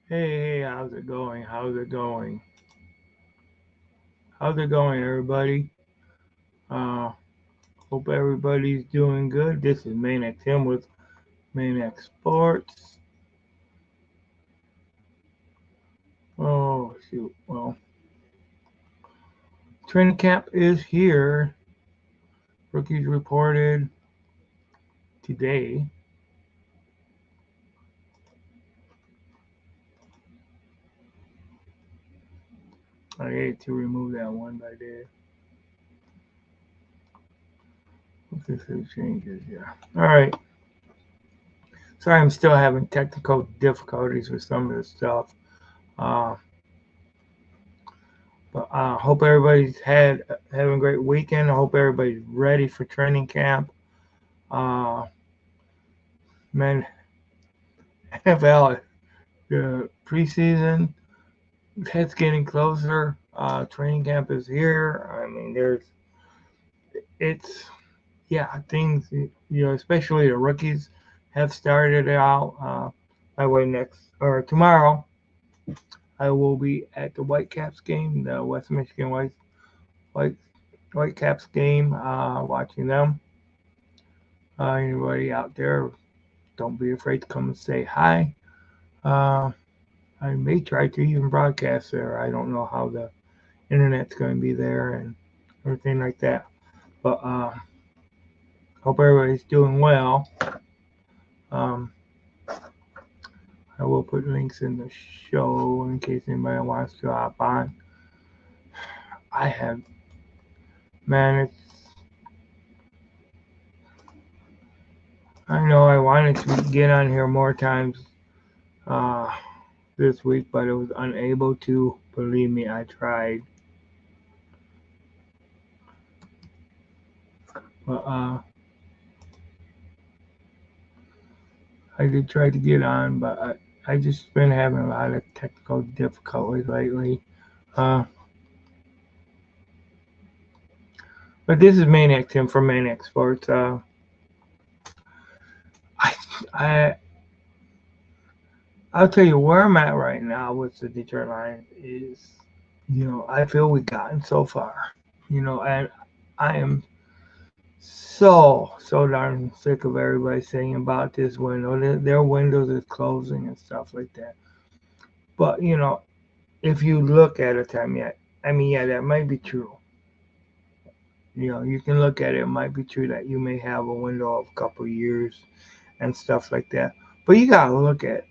Hey, how's it going? How's it going? How's it going, everybody? Uh, Hope everybody's doing good. This is Maniac Tim with Maniac Sports. Oh, shoot. Well, training camp is here. Rookies reported today. I hate to remove that one, but I did. Okay, so changes, yeah. All right. Sorry, I'm still having technical difficulties with some of this stuff. Uh, but hope everybody's having a great weekend. I hope everybody's ready for training camp. Uh, Man, NFL, the preseason, it's getting closer. Training camp is here. I mean, it's, yeah, things, especially the rookies have started out. By the way, next, or tomorrow, I will be at the Whitecaps game, the West Michigan White, Whitecaps game, watching them. Anybody out there, don't be afraid to come and say hi. Uh, I may try to even broadcast there. I don't know how the internet's going to be there and everything like that. But hope everybody's doing well. Um, I will put links in the show in case anybody wants to hop on. I have, man, I know I wanted to get on here more times uh, this week, but I was unable to. Believe me, I tried. But I did try to get on, but I just been having a lot of technical difficulties lately. Uh, but this is Maniac Tim from Maniac Sports. I, I, I'll tell you where I'm at right now with the Detroit Lions is, I feel we've gotten so far, and I am so darn sick of everybody saying about this window. Their windows is closing and stuff like that. But if you look at it, I mean, yeah, that might be true. You can look at it. It might be true that you may have a window of a couple of years and stuff like that. But you gotta look at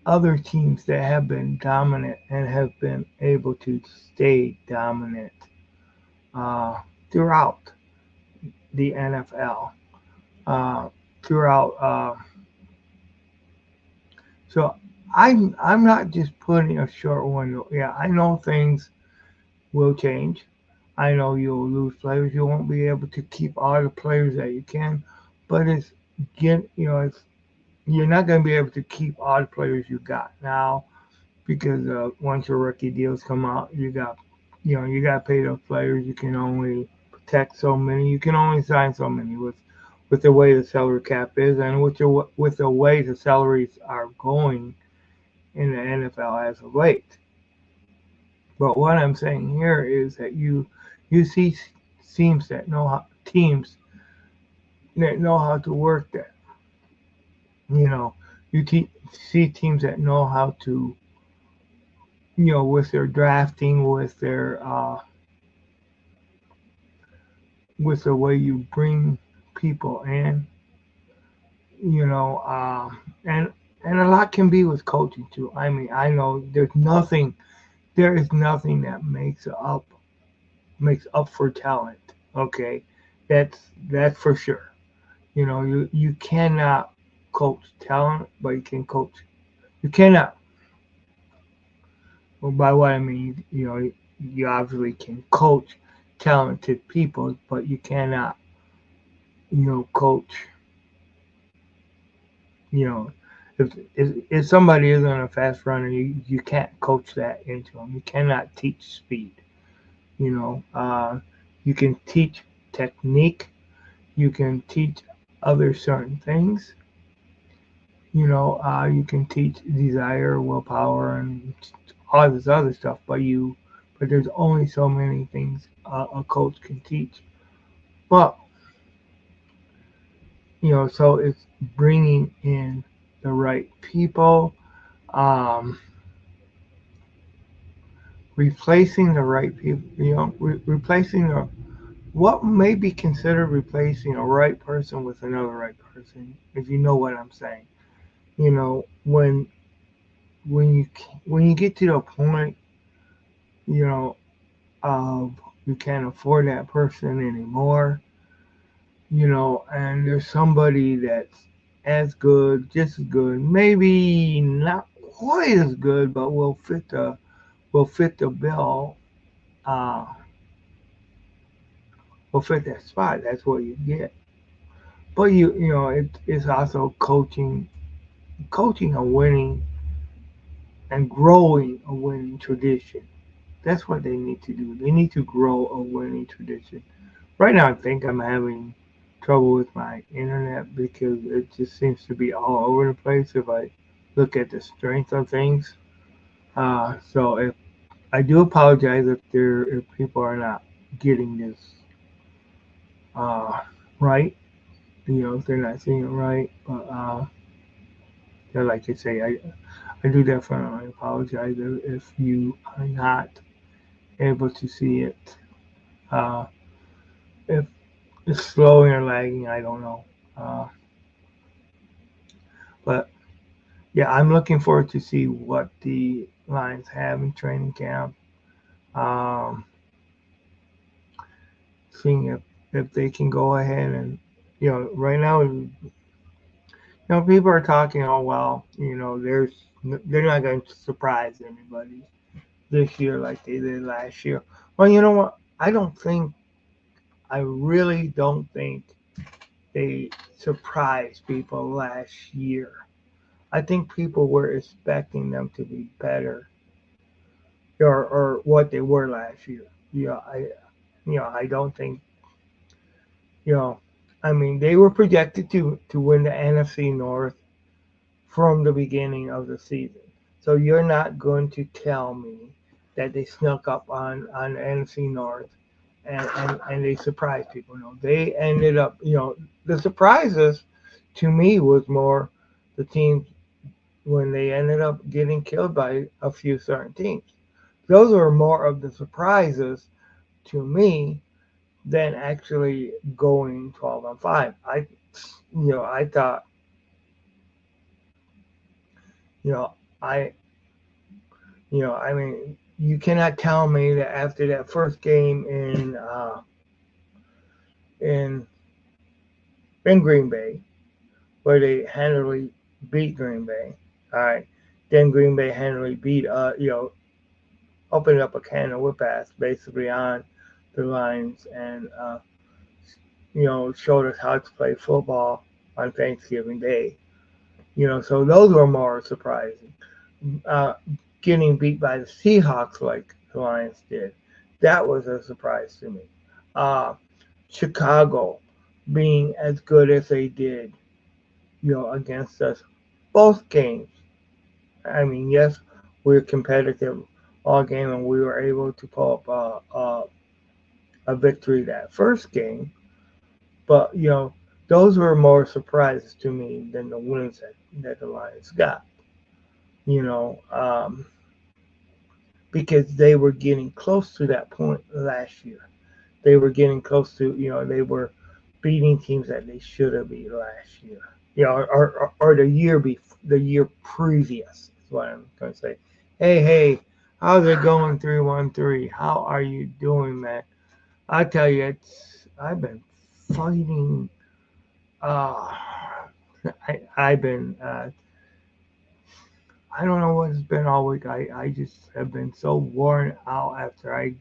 other teams that have been dominant and have been able to stay dominant uh, throughout the NFL. Uh, throughout, so I'm not just putting a short window. Yeah, I know things will change. I know you'll lose players. You won't be able to keep all the players that you can, but it's you're not going to be able to keep all the players you got now because once your rookie deals come out, you got to pay those players. You can only protect so many. You can only sign so many with the way the salary cap is and with the way the salaries are going in the NFL as of late. But what I'm saying here is that you see teams that know how to work that. You know, see teams that know how to with their drafting, with the way you bring people in, you know, and a lot can be with coaching too. I mean, I know there is nothing that makes up for talent. Okay, that's that's for sure. You cannot coach talent, but you can coach. You cannot. Well, by what I mean, you obviously can coach talented people, but you cannot, coach. You know, if somebody isn't a fast runner, you can't coach that into them. You cannot teach speed. You know, you can teach technique. You can teach other certain things. You can teach desire, willpower, and all this other stuff, but there's only so many things a coach can teach. But so it's bringing in the right people, um, replacing the right people. Replacing what may be considered replacing a right person with another right person, if you know what I'm saying. You know, when you when you get to the point, you know, of you can't afford that person anymore, and there's somebody that's as good, just as good, maybe not quite as good, but will fit the bill, uh, will fit that spot. That's what you get. But it's also coaching a winning and growing a winning tradition. That's what they need to do. They need to grow a winning tradition. Right now, I think I'm having trouble with my internet because it just seems to be all over the place if I look at the strength of things. So if I do apologize if people are not getting this uh, right, if they're not seeing it right. But like I say, I do definitely apologize if you are not able to see it. Uh, if it's slowing or lagging, I don't know. Uh, but yeah, I'm looking forward to see what the Lions have in training camp. Um, Seeing if they can go ahead and right now people are talking. Oh well, they're not going to surprise anybody this year like they did last year. Well, you know what? I really don't think they surprised people last year. I think people were expecting them to be better, or what they were last year. I don't think, you know, I mean, they were projected to win the NFC North from the beginning of the season. So you're not going to tell me that they snuck up on the NFC North and they surprised people. No, they ended up, the surprises to me was more the teams when they ended up getting killed by a few certain teams. Those were more of the surprises to me than actually going 12 on 5. I thought, you know, I, I mean, you cannot tell me that after that first game in in Green Bay, where they handily beat Green Bay, all right, then Green Bay handily beat, opened up a can of whip ass basically on the Lions and, showed us how to play football on Thanksgiving Day. So those were more surprising. Uh, Getting beat by the Seahawks like the Lions did, that was a surprise to me. Uh, Chicago being as good as they did, against us, both games. I mean, yes, we were competitive all game and we were able to pull up a victory that first game, but those were more surprises to me than the wins that the Lions got. You know, because they were getting close to that point last year. They were getting close to, they were beating teams that they should have beat last year. Or the year previous is what I'm going to say. Hey, how's it going? 313. How are you doing, man? I tell you, I've been fighting. Uh, I've been. I don't know what it's been all week. I just have been so worn out after I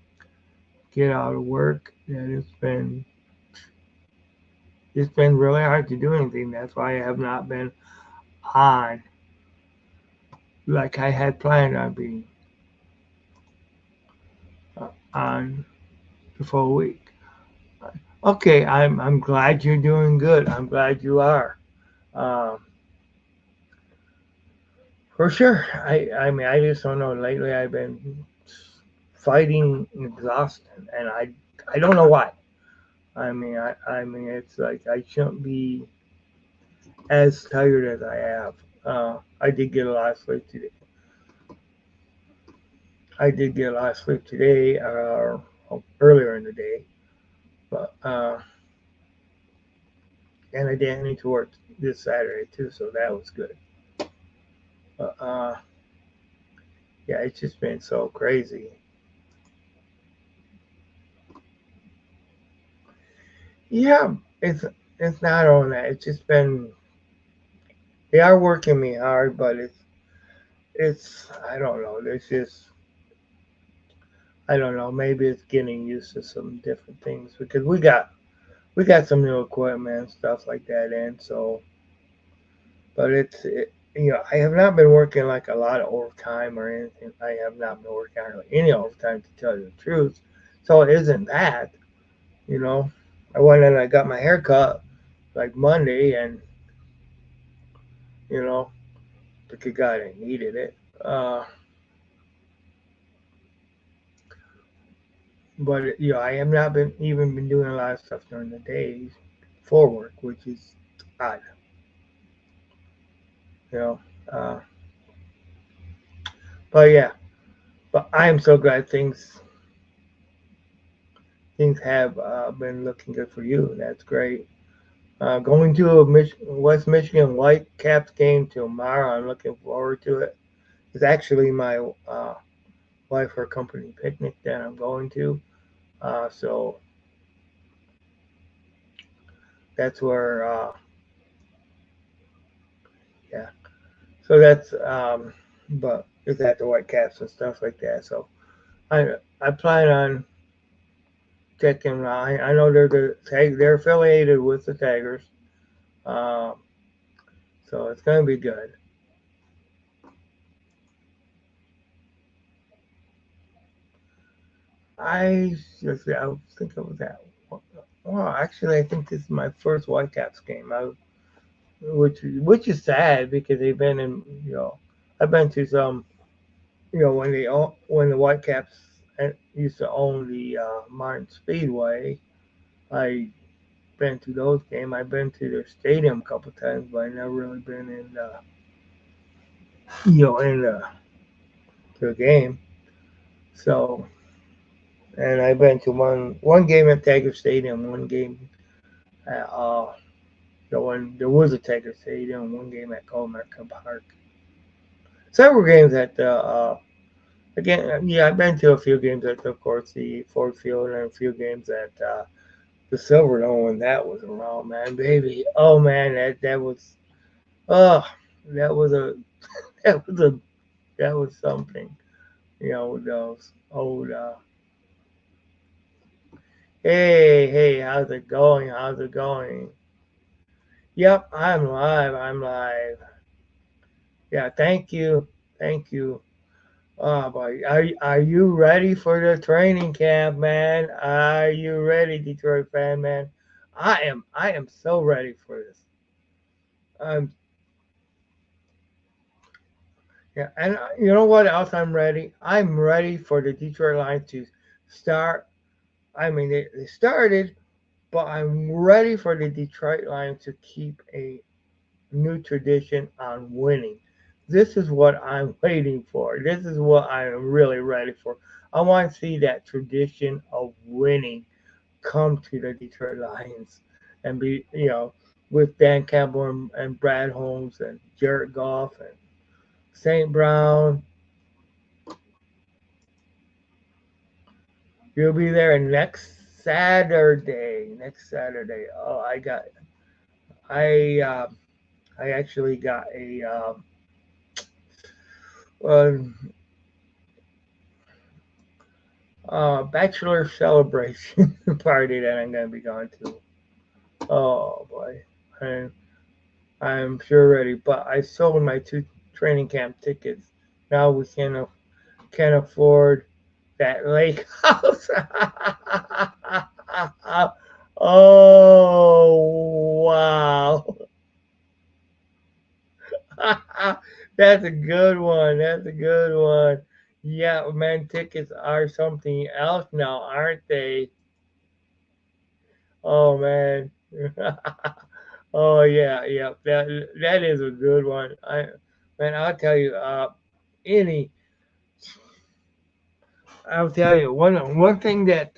get out of work that it's been really hard to do anything. That's why I have not been on like I had planned on being on the full week. Okay, I'm glad you're doing good. I'm glad you are. Um, For sure. I mean, I just don't know. Lately, I've been fighting exhaustion, and I don't know why. I mean, it's like I shouldn't be as tired as I have. I did get a lot of sleep today. I did get a lot of sleep today, earlier in the day, but and I didn't need to work this Saturday too, so that was good. But yeah, it's just been so crazy. Yeah, it's not on that. It's just been they are working me hard, but it's I don't know. There's just I don't know. Maybe it's getting used to some different things because we got some new equipment and stuff like that in. So, but I have not been working like a lot of overtime or anything. I have not been working hardly any overtime to tell you the truth. So it isn't that you know. I went and I got my hair cut like Monday, and you know, the good God I needed it. But I have not been even been doing a lot of stuff during the days for work, which is odd. You know, uh, but yeah, but I am so glad things have been looking good for you. That's great. Going to a West Michigan Whitecaps game tomorrow. I'm looking forward to it. It's actually my wife her company picnic that I'm going to. So that's where yeah. So that's but it's at the Whitecaps and stuff like that. So I plan on checking. I know they're affiliated with the Tigers, um, so it's gonna be good. I think it was that. Well, actually, I think this is my first Whitecaps game. Which is sad because they've been in I've been to some when the Whitecaps used to own the Martin Speedway. I been to those games. I've been to their stadium a couple times, but I never really been in the game. So, and I've been to one game at Tiger Stadium, one game at the one there was a Tiger Stadium, one game at Comerica Park. Several games at the again. Yeah, I've been to a few games at of course the Ford Field and a few games at the Silverdome when that was around. Man, baby, oh man, that was oh that was a that was a that was something. Those old hey, how's it going? How's it going? Yep, I'm live. I'm live. Yeah, thank you. Thank you. Oh boy, are you ready for the training camp, man? Are you ready, Detroit fan, man? I am so ready for this. Um, yeah, and you know what else I'm ready? I'm ready for the Detroit Lions to start. I mean, they started, but I'm ready for the Detroit Lions to keep a new tradition on winning. This is what I'm waiting for. This is what I am really ready for. I want to see that tradition of winning come to the Detroit Lions and be, with Dan Campbell and Brad Holmes and Jared Goff and St. Brown. You'll be there next Saturday. Next Saturday. Oh, I uh, I actually got a bachelor celebration party that I'm gonna be going to. Oh boy, and I'm sure ready. But I sold my two training camp tickets. Now we can't afford that lake house. Oh wow! That's a good one. That's a good one. Yeah, man, tickets are something else now, aren't they? Oh man. Oh yeah, yeah. That is a good one. Man, I'll tell you, any I'll tell you one thing that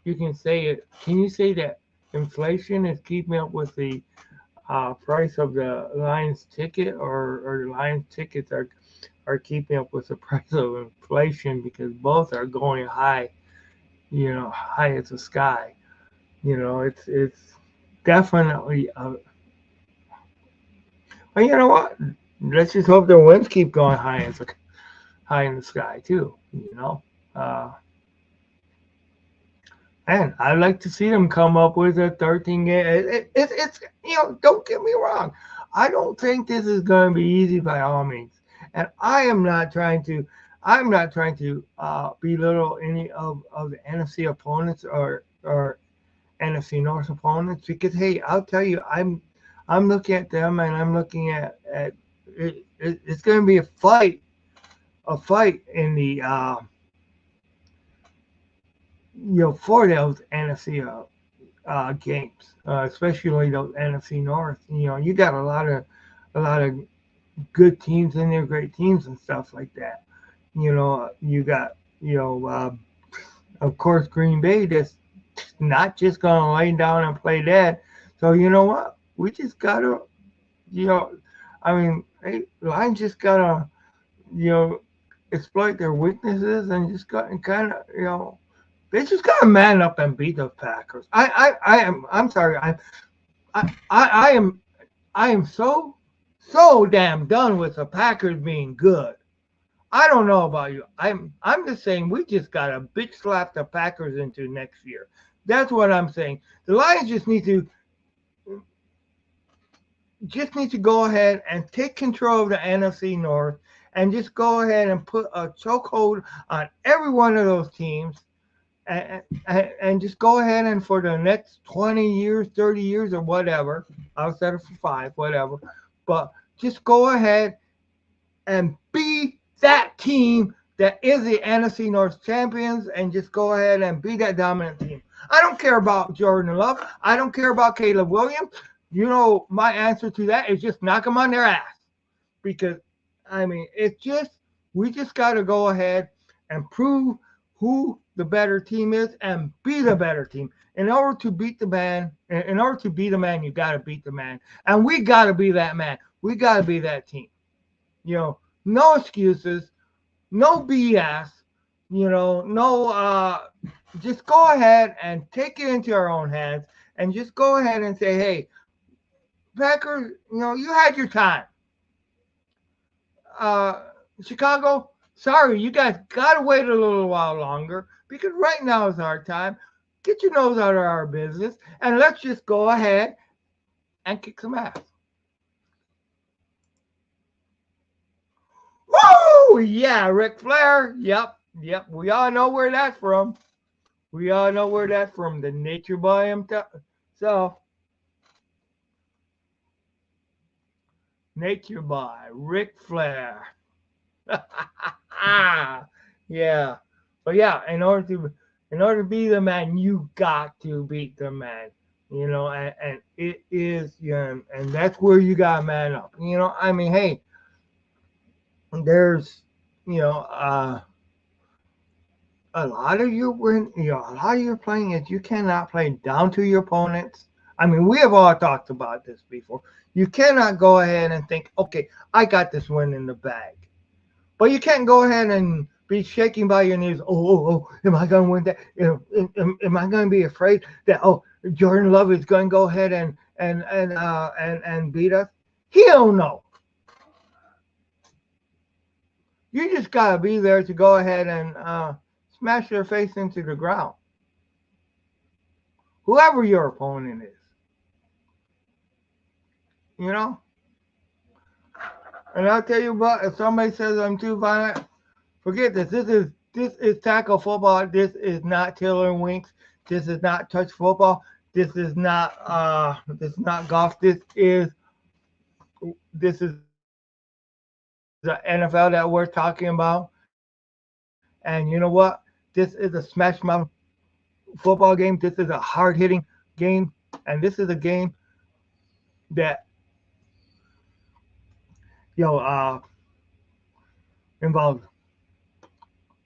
you can say it. Can you say that inflation is keeping up with the price of the Lions ticket, or the Lions tickets are keeping up with the price of inflation, because both are going high, high as the sky. It's definitely. But you know what? Let's just hope their winds keep going high in the sky too. Uh, and I'd like to see them come up with a 13 game. It's don't get me wrong. I don't think this is going to be easy by all means, and I'm not trying to belittle any of the NFC opponents, or NFC North opponents, because hey, I'll tell you, I'm looking at them, and I'm looking at it's going to be a fight in the for those NFC games, especially those NFC North. You got a lot of good teams in there, great teams and stuff like that. You got of course Green Bay that's not just gonna lay down and play dead. So you know what? We just gotta you know, I mean, hey, Lions just gotta you know exploit their weaknesses, and just got and kind of they just gotta man up and beat the Packers. I'm sorry. I am so damn done with the Packers being good. I don't know about you. I'm just saying we just gotta bitch slap the Packers into next year. That's what I'm saying. The Lions just need to go ahead and take control of the NFC North, and just go ahead and put a chokehold on every one of those teams, and just go ahead, and for the next 20 years, 30 years, or whatever, I'll set it for 5, whatever. But just go ahead and be that team that is the NFC North champions, and just go ahead and be that dominant team. I don't care about Jordan Love. I don't care about Caleb Williams. My answer to that is just knock them on their ass. Because, I mean, we just got to go ahead and prove who the better team is, and be the better team. In order to beat the man, you got to beat the man. And we got to be that man. We got to be that team. No excuses, no BS, no, just go ahead and take it into our own hands, and just go ahead and say, hey, Packers, you had your time. uh, Chicago, sorry, you guys got to wait a little while longer, because right now is our time. Get your nose out of our business, and let's just go ahead and kick some ass. Woo! Yeah, Ric Flair. Yep, yep. We all know where that's from. We all know where that's from. The Nature Boy himself. So, Nature Boy, Ric Flair. Yeah. But yeah, in order to be the man, you got to beat the man. And it is, and that's where you got to man up. I mean, hey, there's, you know, a lot of your playing is you cannot play down to your opponents. I mean, we have all talked about this before. You cannot go ahead and think, okay, I got this win in the bag. But you can't go ahead and be shaking by your knees. Oh, am I going to win that? Am I going to be afraid that Jordan Love is going to go ahead and beat us? Hell no. You just got to be there to go ahead and smash their face into the ground. Whoever your opponent is, you know. And I'll tell you what, if somebody says I'm too violent, forget this. This is tackle football. This is not Taylor and Winks. This is not touch football. This is not golf. This is this is the NFL that we're talking about. And you know what? This is a smash mouth football game. This is a hard hitting game. And this is a game that, you know, involves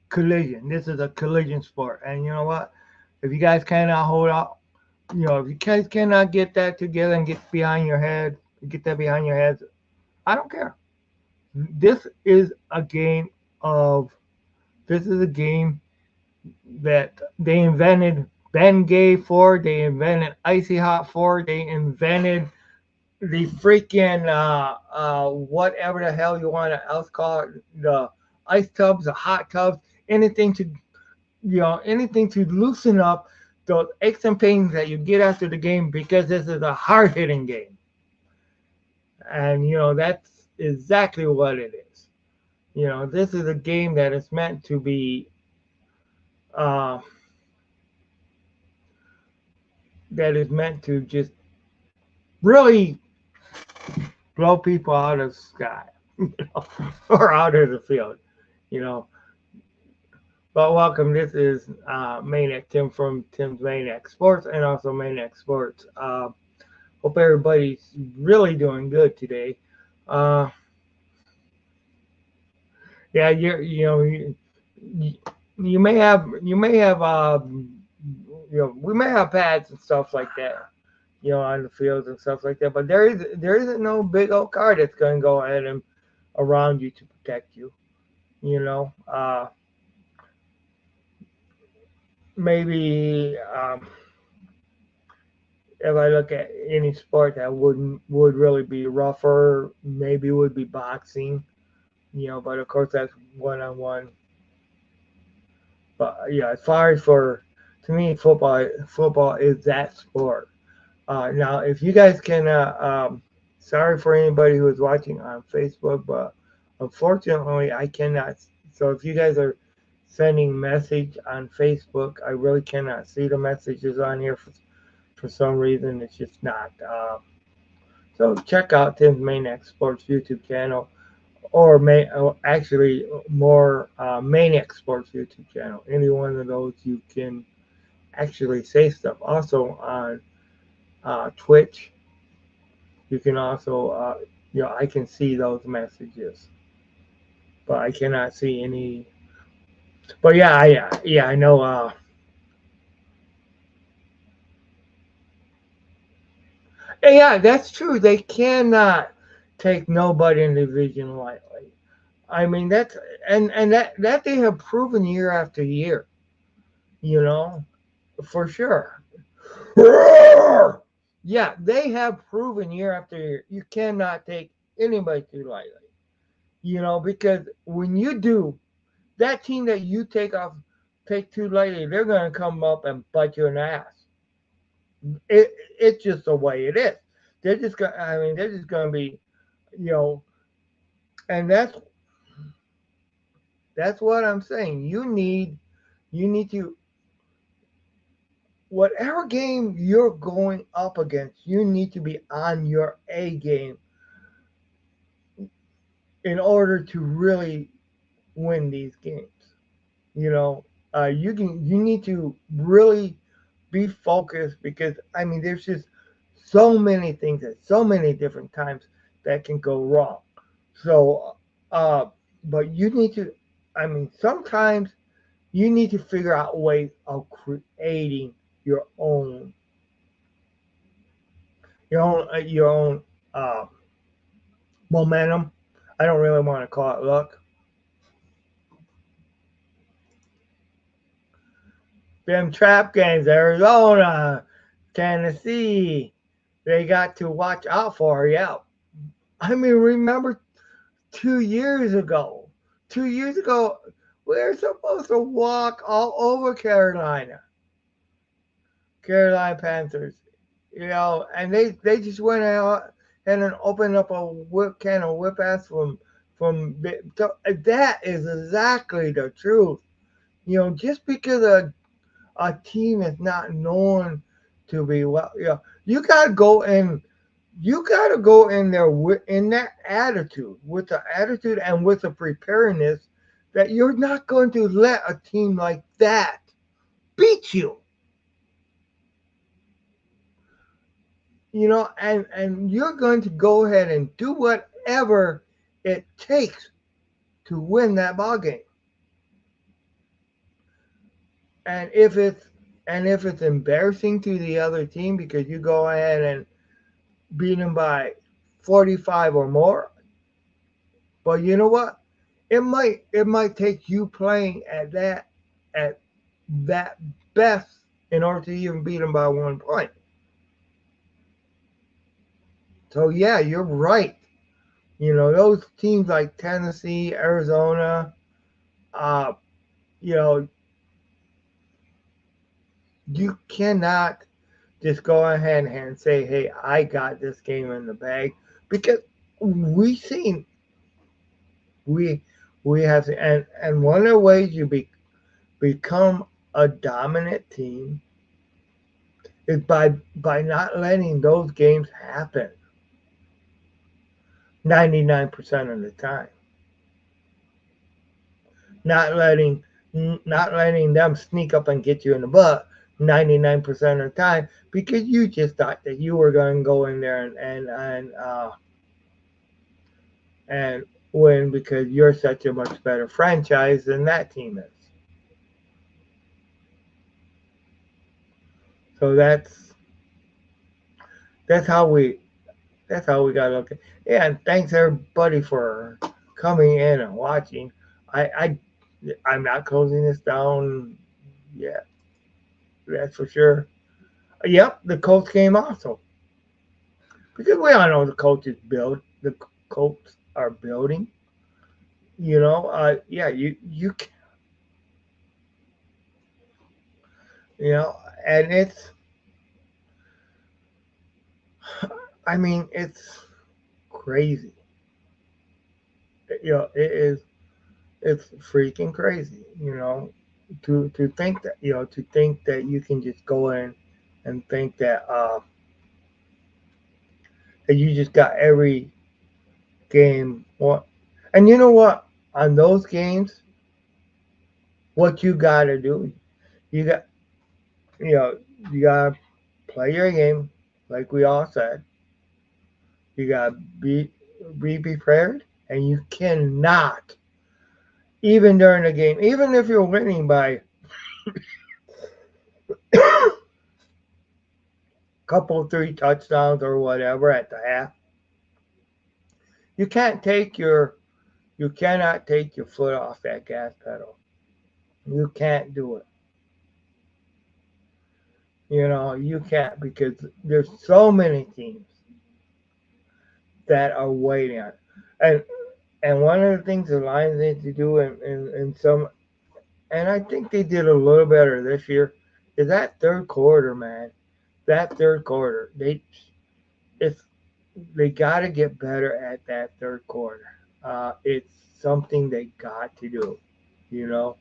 collision. This is a collision sport. And you know what? If you guys cannot hold out, if you guys cannot get that together and get behind your head, get that behind your heads, I don't care. This is a game of, this is a game that they invented Ben Gay for, they invented Icy Hot for, they invented the freaking whatever the hell you want to else call it, the ice tubs, the hot tubs, anything to anything to loosen up those aches and pains that you get after the game because this is a hard hitting game. And that's exactly what it is. This is a game that is meant to be uh, that is meant to just really blow people out of the sky, or out of the field, you know. But welcome. This is Maniac Tim from Tim's Maniac Sports and also Maniac Sports. Hope everybody's really doing good today. Uh, yeah, we may have pads and stuff like that, on the fields and stuff like that. But there isn't no big old car that's going to go ahead and around you to protect you. You know, maybe if I look at any sport that would really be rougher, maybe would be boxing. But of course that's one on one. But yeah, as far as for to me, football is that sport. Now, if you guys can, sorry for anybody who is watching on Facebook, but unfortunately, I cannot. So if you guys are sending message on Facebook, I really cannot see the messages on here for some reason. It's just not. So check out Tim's Maniac Sports YouTube channel, or actually more Maniac Sports YouTube channel. Any one of those you can actually say stuff. Also on Twitch, you can also, I can see those messages, but I cannot see any. But yeah, I know. Yeah, that's true. They cannot take nobody in the division lightly. I mean that they have proven year after year. You know, for sure. Yeah, they have proven year after year you cannot take anybody too lightly. Because when you do, that team that you take too lightly, they're going to come up and bite you in the ass. It's just the way it is. They're just going. I mean, they're just going to be, you know, and that's what I'm saying. You need to, whatever game you're going up against, you need to be on your A game in order to really win these games. You know, you need to really be focused because I mean, there's just so many things at so many different times that can go wrong. So, uh, but you need to. I mean, sometimes you need to figure out ways of creating your own, your own uh, momentum. I don't really want to call it luck. Them trap games, Arizona, Tennessee, they got to watch out for. Yeah, I mean, remember 2 years ago? 2 years ago, we were supposed to walk all over Carolina Panthers. And they just went out and then opened up a can of whip ass that is exactly the truth. Just because a team is not known to be well, you gotta go and you got to go in there in that attitude, with the attitude and with the preparedness that you're not going to let a team like that beat you. And you're going to go ahead and do whatever it takes to win that ball game. And if it's embarrassing to the other team because you go ahead and beat them by 45 or more, well, you know what? It might take you playing at that best in order to even beat them by 1 point. So yeah, you're right. Those teams like Tennessee, Arizona, uh, you know, you cannot just go ahead and say, "Hey, I got this game in the bag," because we seen we we have to, and one of the ways you become a dominant team is by not letting those games happen 99% of the time. Not letting not letting them sneak up and get you in the butt 99% of the time because you just thought that you were going to go in there and win because you're such a much better franchise than that team is. So that's how we that's how we got to look at. Yeah, and thanks everybody for coming in and watching. I I'm not closing this down yet. That's for sure. Yep, the Colts game also because we all know the Colts are building. Yeah, you know, and it's crazy. It is. It's freaking crazy. To think that you can just go in and think that you just got every game. What? And you know what? On those games, what you gotta do, you got you know you gotta play your game, like we all said. You gotta be prepared, and you cannot even during the game, even if you're winning by a couple, 3 touchdowns or whatever at the half, you can't take your you cannot take your foot off that gas pedal. You can't do it. You can't because there's so many teams that are waiting on it. And and one of the things the Lions need to do in some, and I think they did a little better this year, is that third quarter, man. That third quarter, it's they got to get better at that third quarter. It's something they got to do. You know.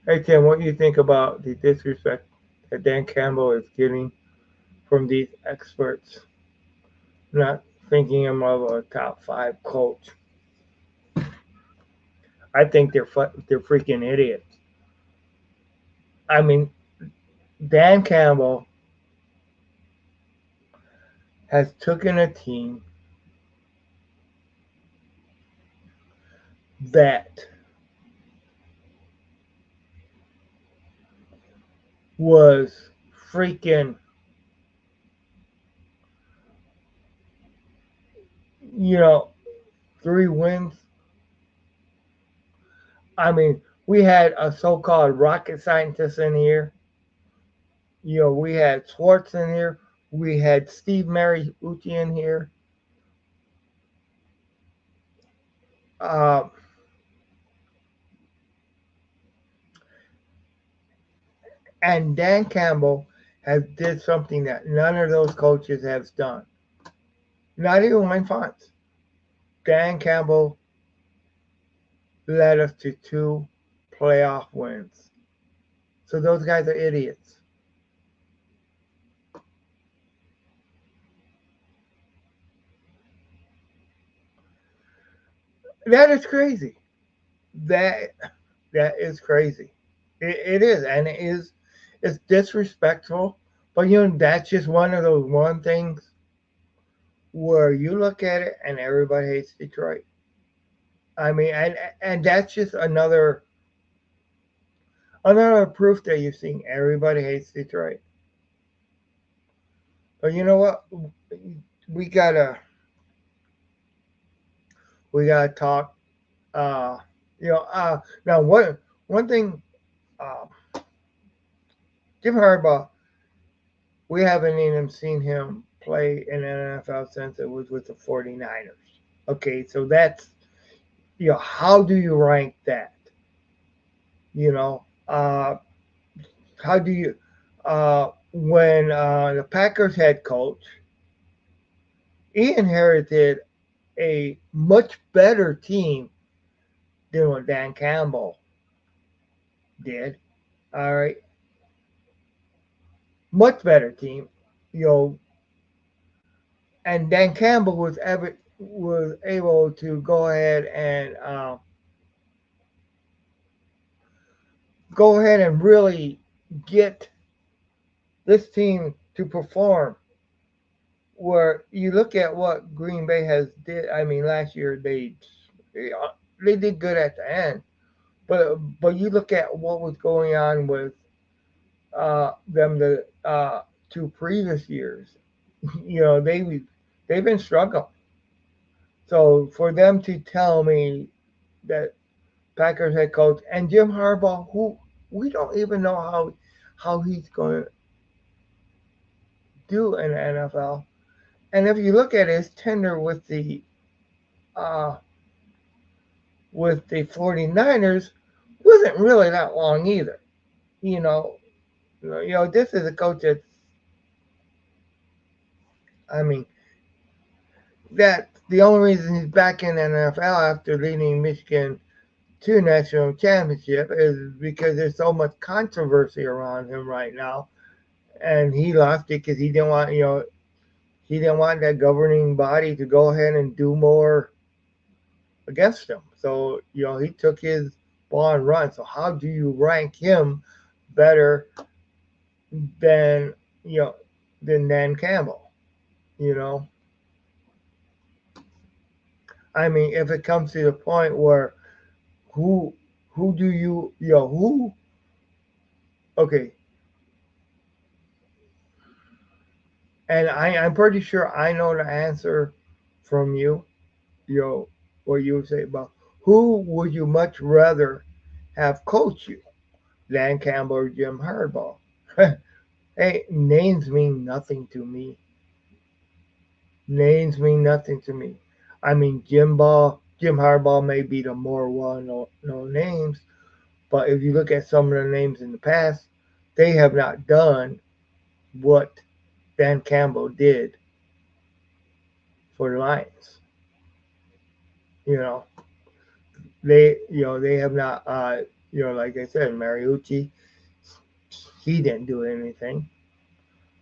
Hey Tim, what do you think about the disrespect that Dan Campbell is getting from these experts? Not thinking him of a top 5 coach. I think they're freaking idiots. I mean, Dan Campbell has taken a team that was freaking, you know, 3 wins. I mean, we had a so-called rocket scientist in here. We had Schwartz in here. We had Steve Mariucci in here. Uh, and Dan Campbell has did something that none of those coaches have done. Not even Wayne Fonts. Dan Campbell led us to 2 playoff wins. So those guys are idiots. That is crazy. That that is crazy. It is, and it's disrespectful. But that's just one of those one things where you look at it and everybody hates Detroit. I mean, and that's just another proof that you're seeing everybody hates Detroit. But you know what? We gotta we gotta talk. Uh, now one thing, uh, Jim Harbaugh, we haven't even seen him play in the NFL since it was with the 49ers. Okay, so that's how do you rank that? You know, how do you when the Packers head coach he inherited a much better team than what Dan Campbell did. All right, much better team. You know, and Dan Campbell was able to go ahead and really get this team to perform. Where you look at what Green Bay has did, I mean, last year they did good at the end, but you look at what was going on with them the 2 previous years. They've been struggling. So for them to tell me that Packers head coach and Jim Harbaugh, who we don't even know how he's going to do in the NFL. And if you look at his tenure uh, with the 49ers, wasn't really that long either. You know, this is a coach that's, I mean, that the only reason he's back in the NFL after leading Michigan to a national championship is because there's so much controversy around him right now, and he lost it because he didn't want that governing body to go ahead and do more against him. So he took his ball and run. So how do you rank him better than you know than Dan Campbell? You know, I mean, if it comes to the point where who who do who okay, and I'm pretty sure I know the answer from you. What you would say about who would you much rather have coach you, Dan Campbell or Jim Harbaugh? Hey, names mean nothing to me. Names mean nothing to me. I mean, Jim Harbaugh may be the more well-known names, but if you look at some of the names in the past, they have not done what Dan Campbell did for the Lions. You know, they have not. Like I said, Mariucci, he didn't do anything.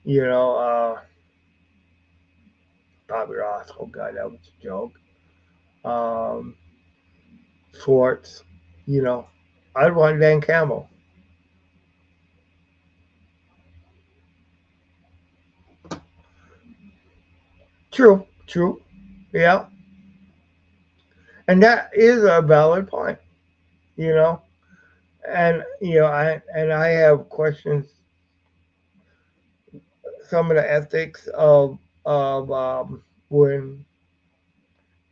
You know, Bobby Ross. Oh God, that was a joke. Um, Schwartz. You know, I'd want Dan Campbell. True, true. Yeah, and that is a valid point. You know, and I have questions. Some of the ethics of when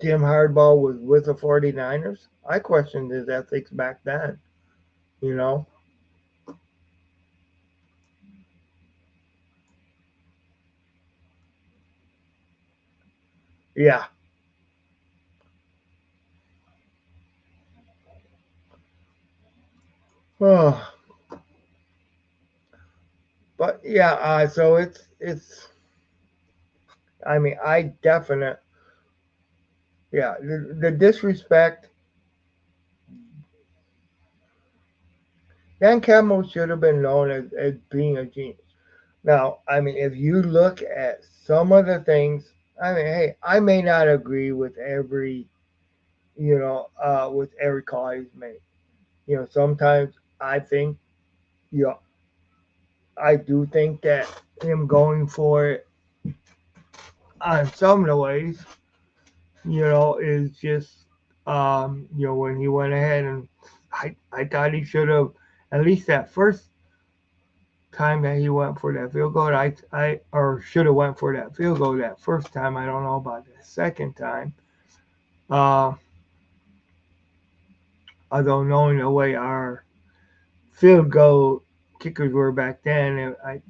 Jim Hardball was with the 49ers. I questioned his ethics back then. You know, yeah. Oh, but yeah. So it's. I mean, I definite. Yeah, the disrespect Dan Campbell should have been known as being a genius. Now, I mean, if you look at some of the things, I mean, hey, I may not agree with every call he's made. Sometimes I think, you know, I do think that him going for it on some of the ways, is just, when he went ahead and I thought he should have, at least that first time that he went for that field goal, or should have went for that field goal that first time. I don't know about the second time. Uh, although knowing the way our field goal kickers were back then, I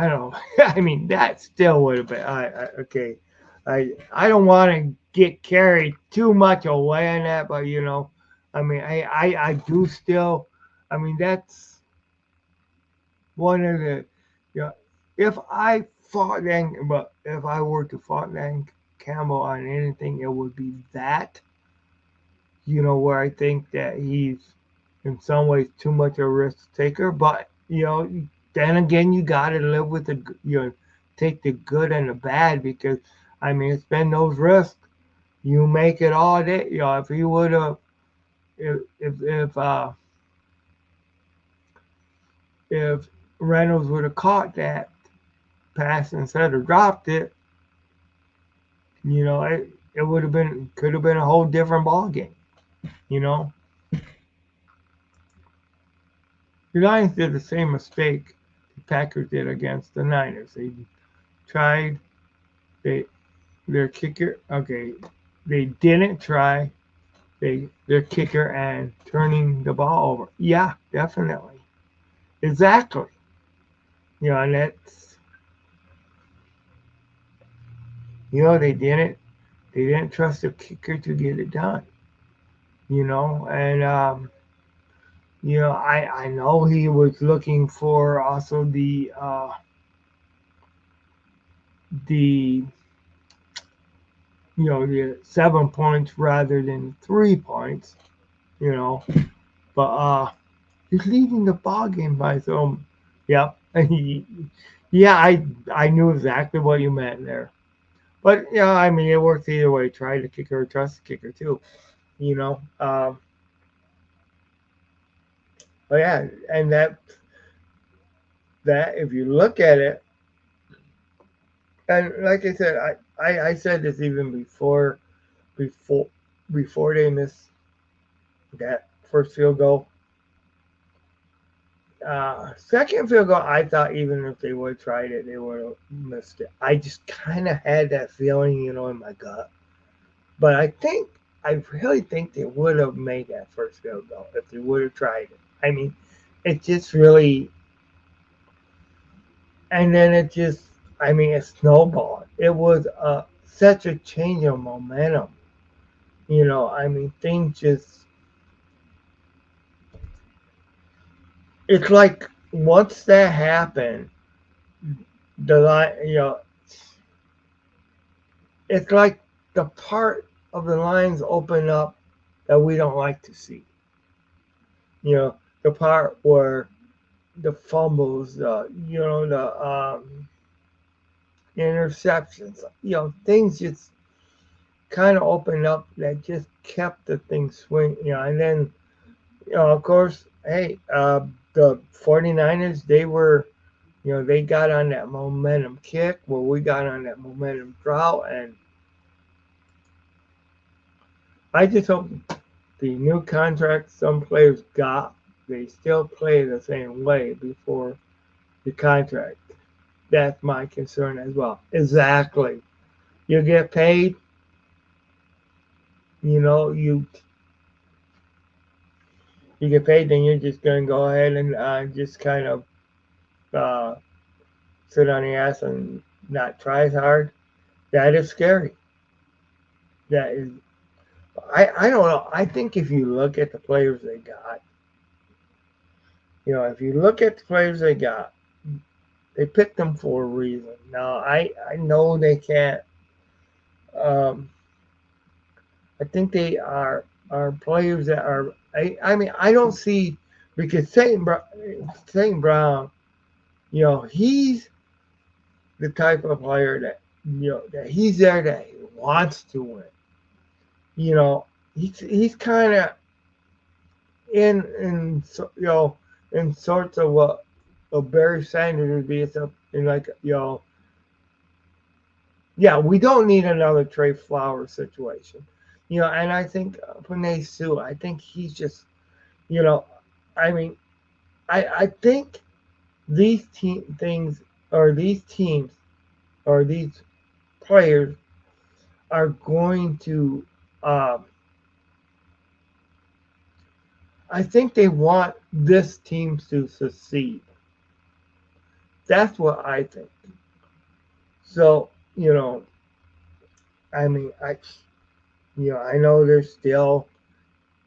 don't know. I mean, that still would have been okay. I don't want to get carried too much away on that, but I mean, I do still. I mean, that's one of the, you know, if I fought Dan, but if I were to fight Dan Campbell on anything, it would be that. Where I think that he's in some ways too much a risk taker, but then again, you got to live with take the good and the bad because I mean, it's been those risks. You make it all day. If he would have, if Reynolds would have caught that pass instead of dropped it, it could have been a whole different ball game. You know, the Lions did the same mistake the Packers did against the Niners. They tried they their kicker. Okay, they didn't try their kicker and turning the ball over. Yeah, definitely, exactly. And that's they didn't trust the kicker to get it done. And I know he was looking for also the the 7 points rather than 3 points. You know, but he's leading the ball game by so. Yep. Yeah, I knew exactly what you meant there. But yeah, I mean it works either way. Try the kicker or trust the kicker too. You know. But yeah, and that if you look at it, and like I said, I said this even before before they missed that first field goal. Second field goal, I thought even if they would have tried it, they would have missed it. I just kind of had that feeling, in my gut. But I really think they would have made that first field goal if they would have tried it. I mean, it just really, and then I mean, it snowballed. It was such a change of momentum. I mean, things just, it's like once that happened, the line, it's like the part of the lines open up that we don't like to see. The part where the fumbles, the interceptions, things just kind of opened up that just kept the thing swing. And then, of course, hey, the 49ers, they got on that momentum kick where we got on that momentum drought. And I just hope the new contract some players got, they still play the same way before the contract. That's my concern as well. Exactly. You get paid, you know, you you get paid, then you're just gonna go ahead and just kind of uh, sit on your ass and not try as hard. That is scary. That is. I don't know. I think if you look at the players they got, if you look at the players they got, they picked them for a reason. Now I know they can't. Um, I think they are players that are I mean, I don't see because St. Brown, he's the type of player that that he's there that he wants to win. You know, he's kind of in sorts of what a Barry Sanders would be. It's in like yeah, we don't need another Trey Flowers situation. And I think Panay Sue, I think he's just you know, I mean, I think these things or these teams or these players are going to. Um, I think they want this team to succeed. That's what I think. So I mean, I know there's still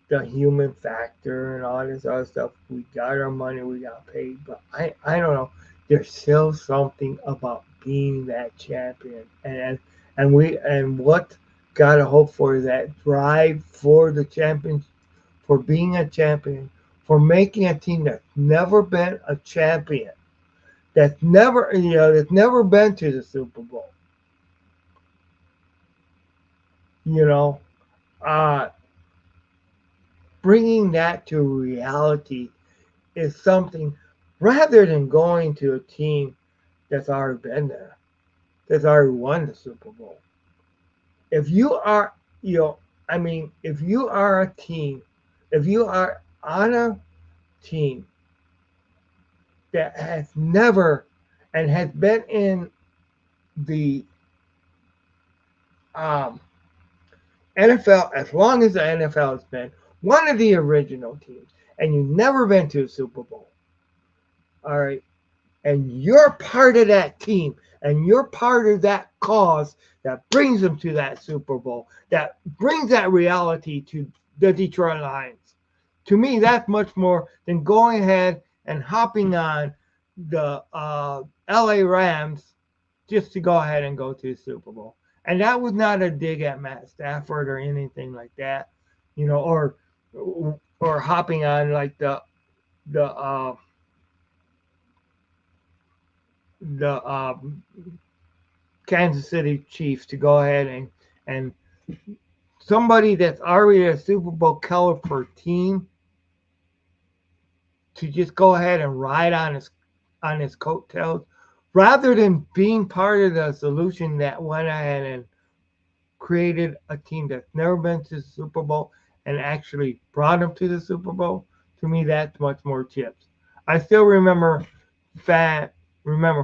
the human factor and all this other stuff. We got our money, we got paid, but I don't know. There's still something about being that champion, and what gotta hope for is that drive for the champion, for being a champion, for making a team that's never been a champion, that's never been to the Super Bowl. You know, uh, bringing that to reality is something rather than going to a team that's already been there, that's already won the Super Bowl. If you are, I mean, if you are a team, if you are on a team that has never and has been in the um, NFL as long as the NFL has been one of the original teams, and you've never been to a Super Bowl, all right, and you're part of that team and you're part of that cause that brings them to that Super Bowl, that brings that reality to the Detroit Lions. To me, that's much more than going ahead and hopping on the LA Rams just to go ahead and go to the Super Bowl. And that was not a dig at Matt Stafford or anything like that, or hopping on like the the Kansas City Chiefs to go ahead and somebody that's already a Super Bowl caliber team to just go ahead and ride on his coattails rather than being part of the solution that went ahead and created a team that's never been to the Super Bowl and actually brought them to the Super Bowl. To me, that's much more chips. I still fan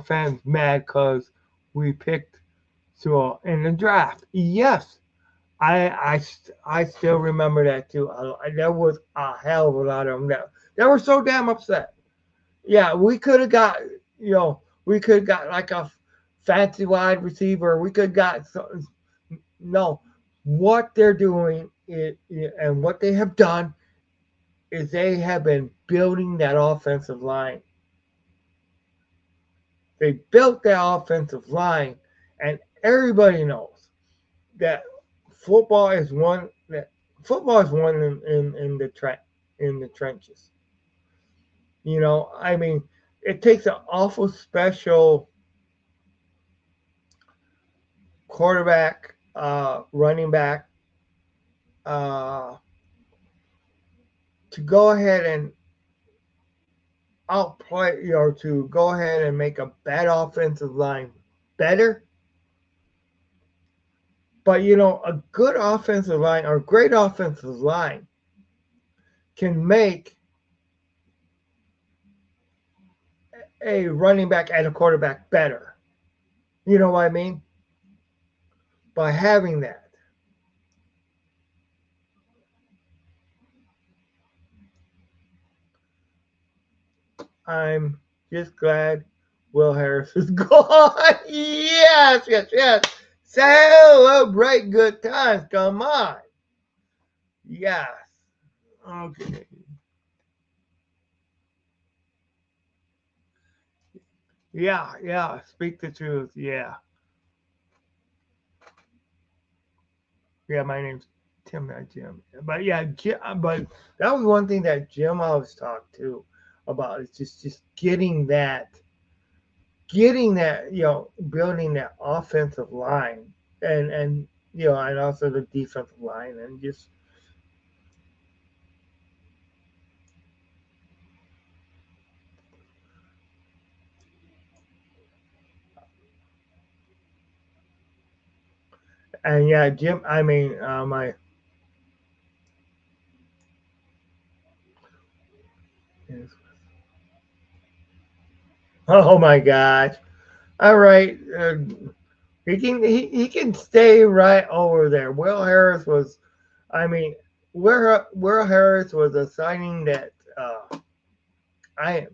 fans mad because we picked so in the draft. Yes, I still remember that too. There was a hell of a lot of them that were so damn upset. Yeah, we could have got we could have got like a fancy wide receiver. We could have got no. What they're doing and what they have done is they have been building that offensive line. They built that offensive line, and everybody knows that football is one that football is one in the trenches. I mean, it takes an awful special quarterback, running back, uh, to go ahead and outplay, to go ahead and make a bad offensive line better. But a good offensive line or great offensive line can make a running back and a quarterback better. You know what I mean? By having that. I'm just glad Will Harris is gone. Yes, yes, yes. Celebrate good times. Come on. Yes. Okay. Yeah, yeah. Speak the truth. Yeah. Yeah, my name's Tim, not Jim. But yeah, Jim, but that was one thing that Jim always talked too about. Is just getting that, building that offensive line and and also the defensive line and just and yeah, Jim. I mean, my oh my gosh! All right, he can stay right over there. Will Harris was, I mean, Will Harris was a signing that I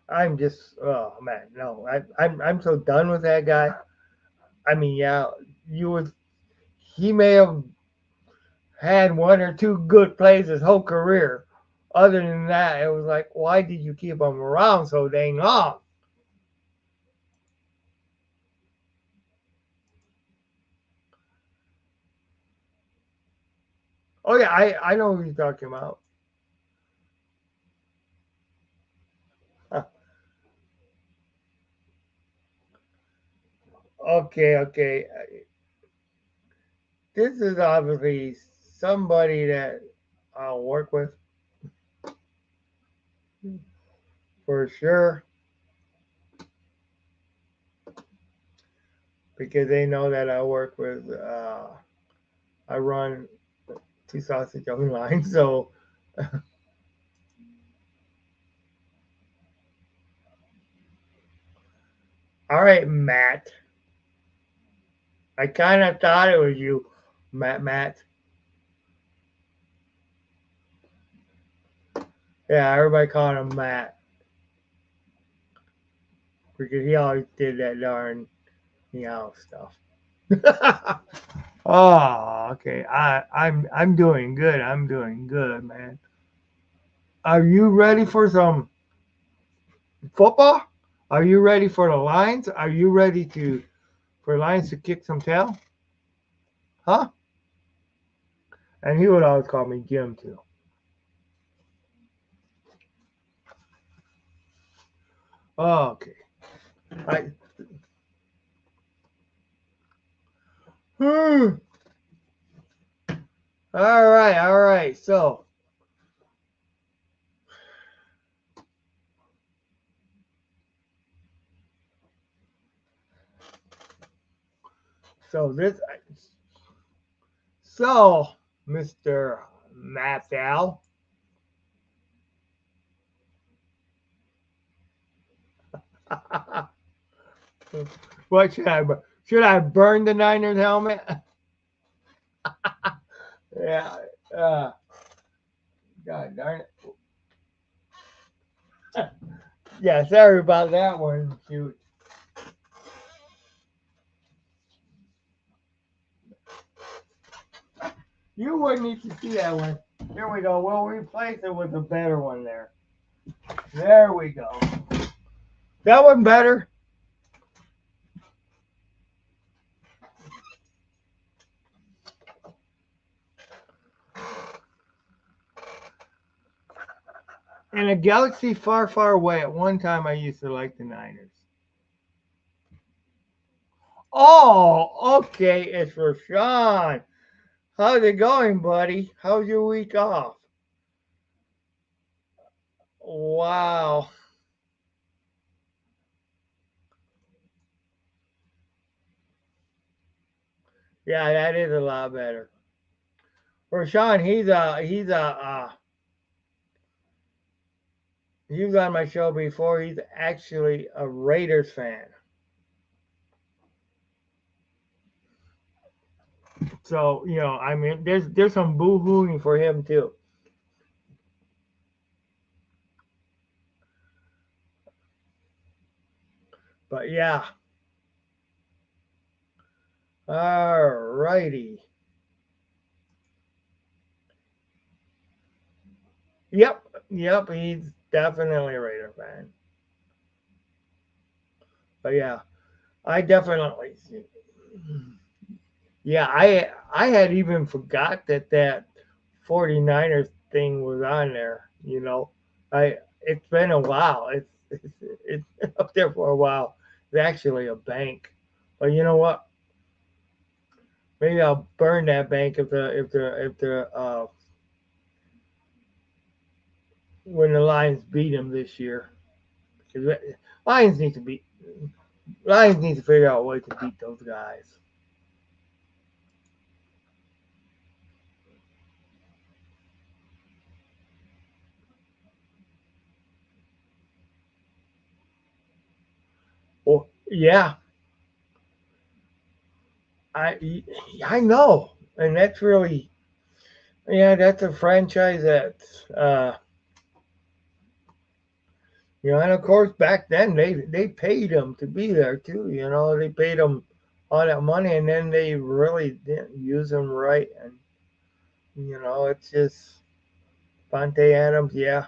I'm just oh man no I'm so done with that guy. I mean yeah you would he may have had one or two good plays his whole career. Other than that, it was like why did you keep him around so dang long? Oh yeah, I know who you're talking about. Okay, okay. This is obviously somebody that I'll work with for sure because they know that I work with. I run two sausage oven lines, so all right, Matt. I kind of thought it was you, Matt. Matt. Yeah, everybody called him Matt because he always did that darn stuff. Oh, okay. I'm doing good. I'm doing good, man. Are you ready for some football? Are you ready for the Lions? Are you ready to for Lions to kick some tail? Huh? And he would always call me Jim too. Oh, okay. I, all right, all right. So this, so Mr. Mathal, what should I burn the Niners helmet? Yeah. Uh, God darn it. Yeah, sorry about that one. Shoot. You wouldn't need to see that one. Here we go. We'll replace it with a better one there. There we go. That one better. In a galaxy far, far away, at one time I used to like the Niners. Oh, okay. It's Rashawn. How's it going, buddy? How's your week off? Wow. Yeah, that is a lot better. Rashawn, he was on my show before. He's actually a Raiders fan. So I mean, there's some boo hooing for him too. But yeah, all righty. Yep, yep. He's definitely a Raider fan. But yeah, I definitely. Yeah, I had even forgot that 49ers thing was on there. I it's been a while. It's been up there for a while. It's actually a bank, but you know what? Maybe I'll burn that bank if the when the Lions beat them this year. Because Lions need to beat Lions need to figure out a way to beat those guys. Well, yeah, I know, and that's really yeah, that's a franchise that and of course back then they paid them to be there too. They paid them all that money, and then they really didn't use them right, and it's just Fonte Adams, yeah,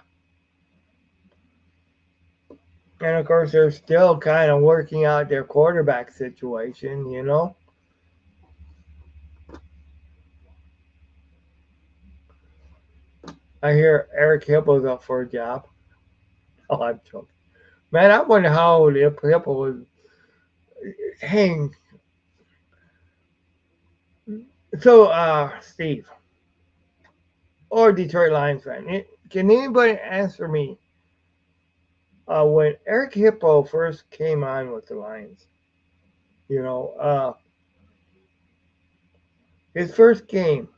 and of course they're still kind of working out their quarterback situation. I hear Eric Hipple's up for a job. Oh, I'm joking. Man, I wonder how old Hipple was. Hang. So, Steve, or Detroit Lions fan, can anybody answer me? When Eric Hippo first came on with the Lions, you know, uh, his first game,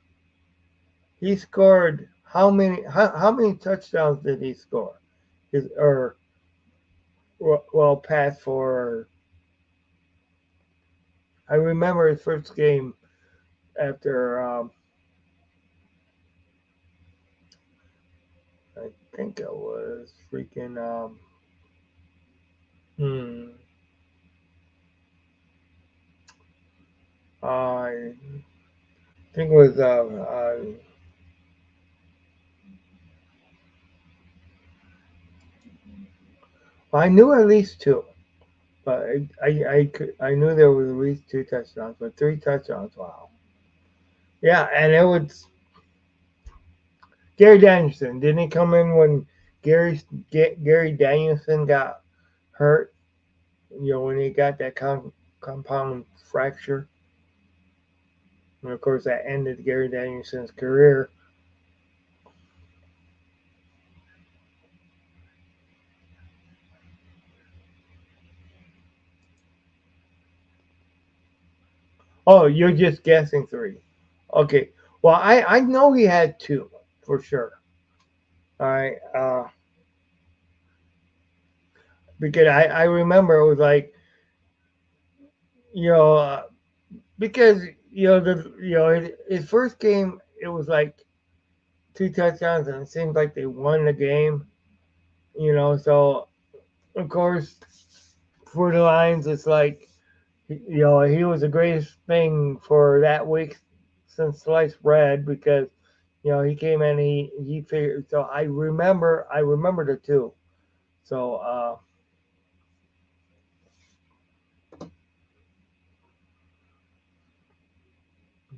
he scored how many touchdowns did he score? Or well, pass for. I remember his first game after I think it was freaking hmm, I think it was I knew at least two, but I knew there was at least two touchdowns, but three touchdowns. Wow. Yeah, and it was Gary Danielson. Didn't he come in when Gary Danielson got hurt? When he got that compound fracture, and of course that ended Gary Danielson's career. Oh, you're just guessing three. Okay. Well, I know he had two for sure. All right. Because I remember it was like you know because his first game it was like two touchdowns and it seemed like they won the game. So of course for the Lions it's like he was the greatest thing for that week since sliced bread because he came in he figured so I remember the two. So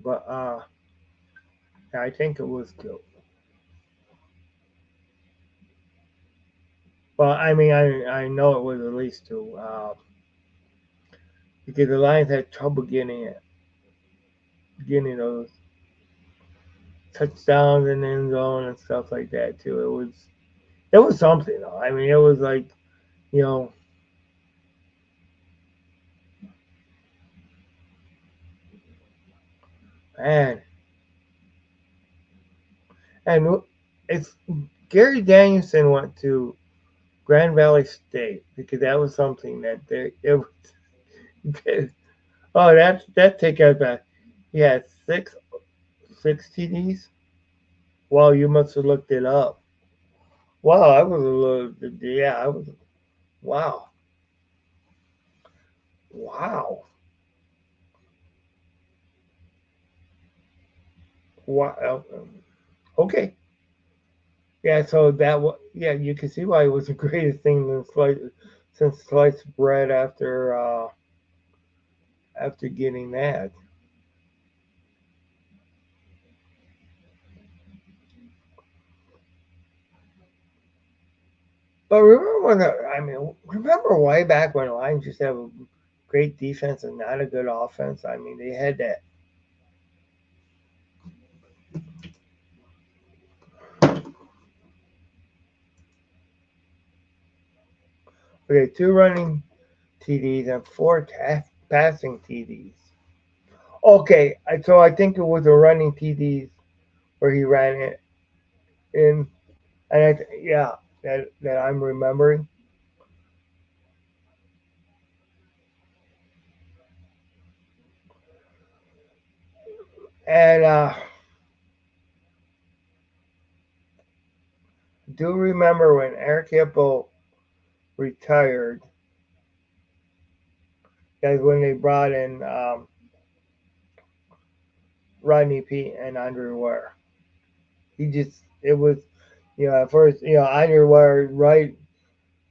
but I think it was two. Well, I mean, I know it was at least two because the Lions had trouble getting those touchdowns in the end zone and stuff like that too. It was something though. I mean, it was like you know, man, and it's Gary Danielson went to Grand Valley State because that was something that oh that take us back. He had six TDs. Wow, you must have looked it up. Wow, I was a little yeah, I was wow. Wow. Wow. Okay. Yeah, so yeah, you can see why it was the greatest thing since sliced bread after getting that. But remember remember way back when the Lions used to have a great defense and not a good offense. I mean, they had that. Okay, two running TDs and four passing TDs. Okay, so I think it was a running TDs where he ran it in, and yeah, that I'm remembering. And do remember when Eric Hippo retired, that's when they brought in Rodney Pete and Andre Ware. It was, at first, Andre Ware, right,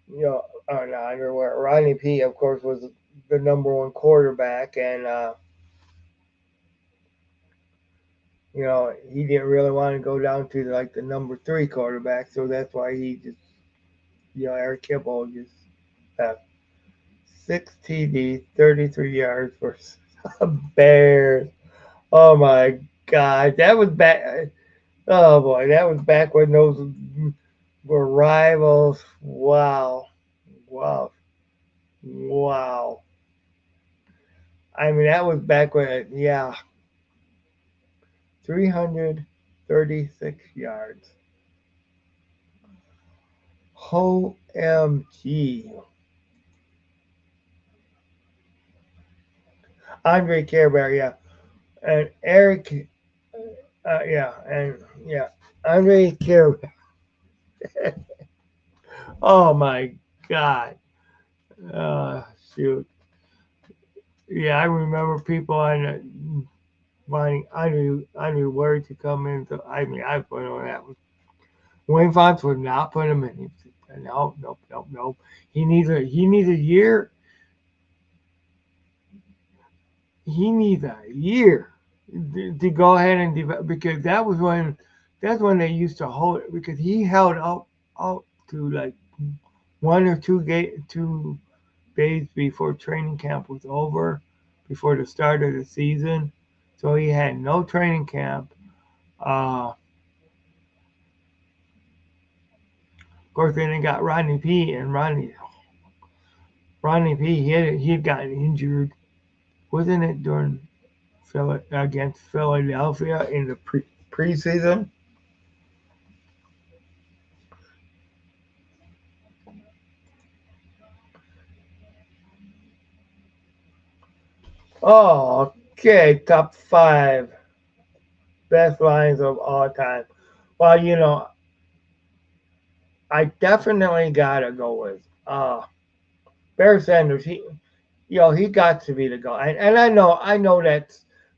not Andre Ware, Rodney Pete, of course, was the number one quarterback, and, he didn't really want to go down to like the number three quarterback, so that's why he just, Eric Hippo just uh, 6 TD, 33 yards for Bears. Oh my God, that was back. Oh boy, that was back when those were rivals. Wow, wow, wow. I mean, that was back when, yeah, 336 yards. OMG. Andre Care yeah. And Eric, yeah, and yeah, Andre Care. Oh my God. Uh, Shoot. Yeah, I remember people on wanting Andre Ward to come in. I mean, I put on that. Wayne Fonts would not put him in. He said, no, nope, nope, nope. He needs a year. He needs a year to go ahead and develop because that's when they used to hold it because he held out to like 1 or 2 days before training camp was over, before the start of the season. So he had no training camp. Of course, then they got Rodney P. And Rodney P. He had gotten injured, wasn't it during against Philadelphia in the preseason? Oh, okay. Top five best lines of all time. Well, I definitely gotta go with Barry Sanders. He got to be the guy, and I know that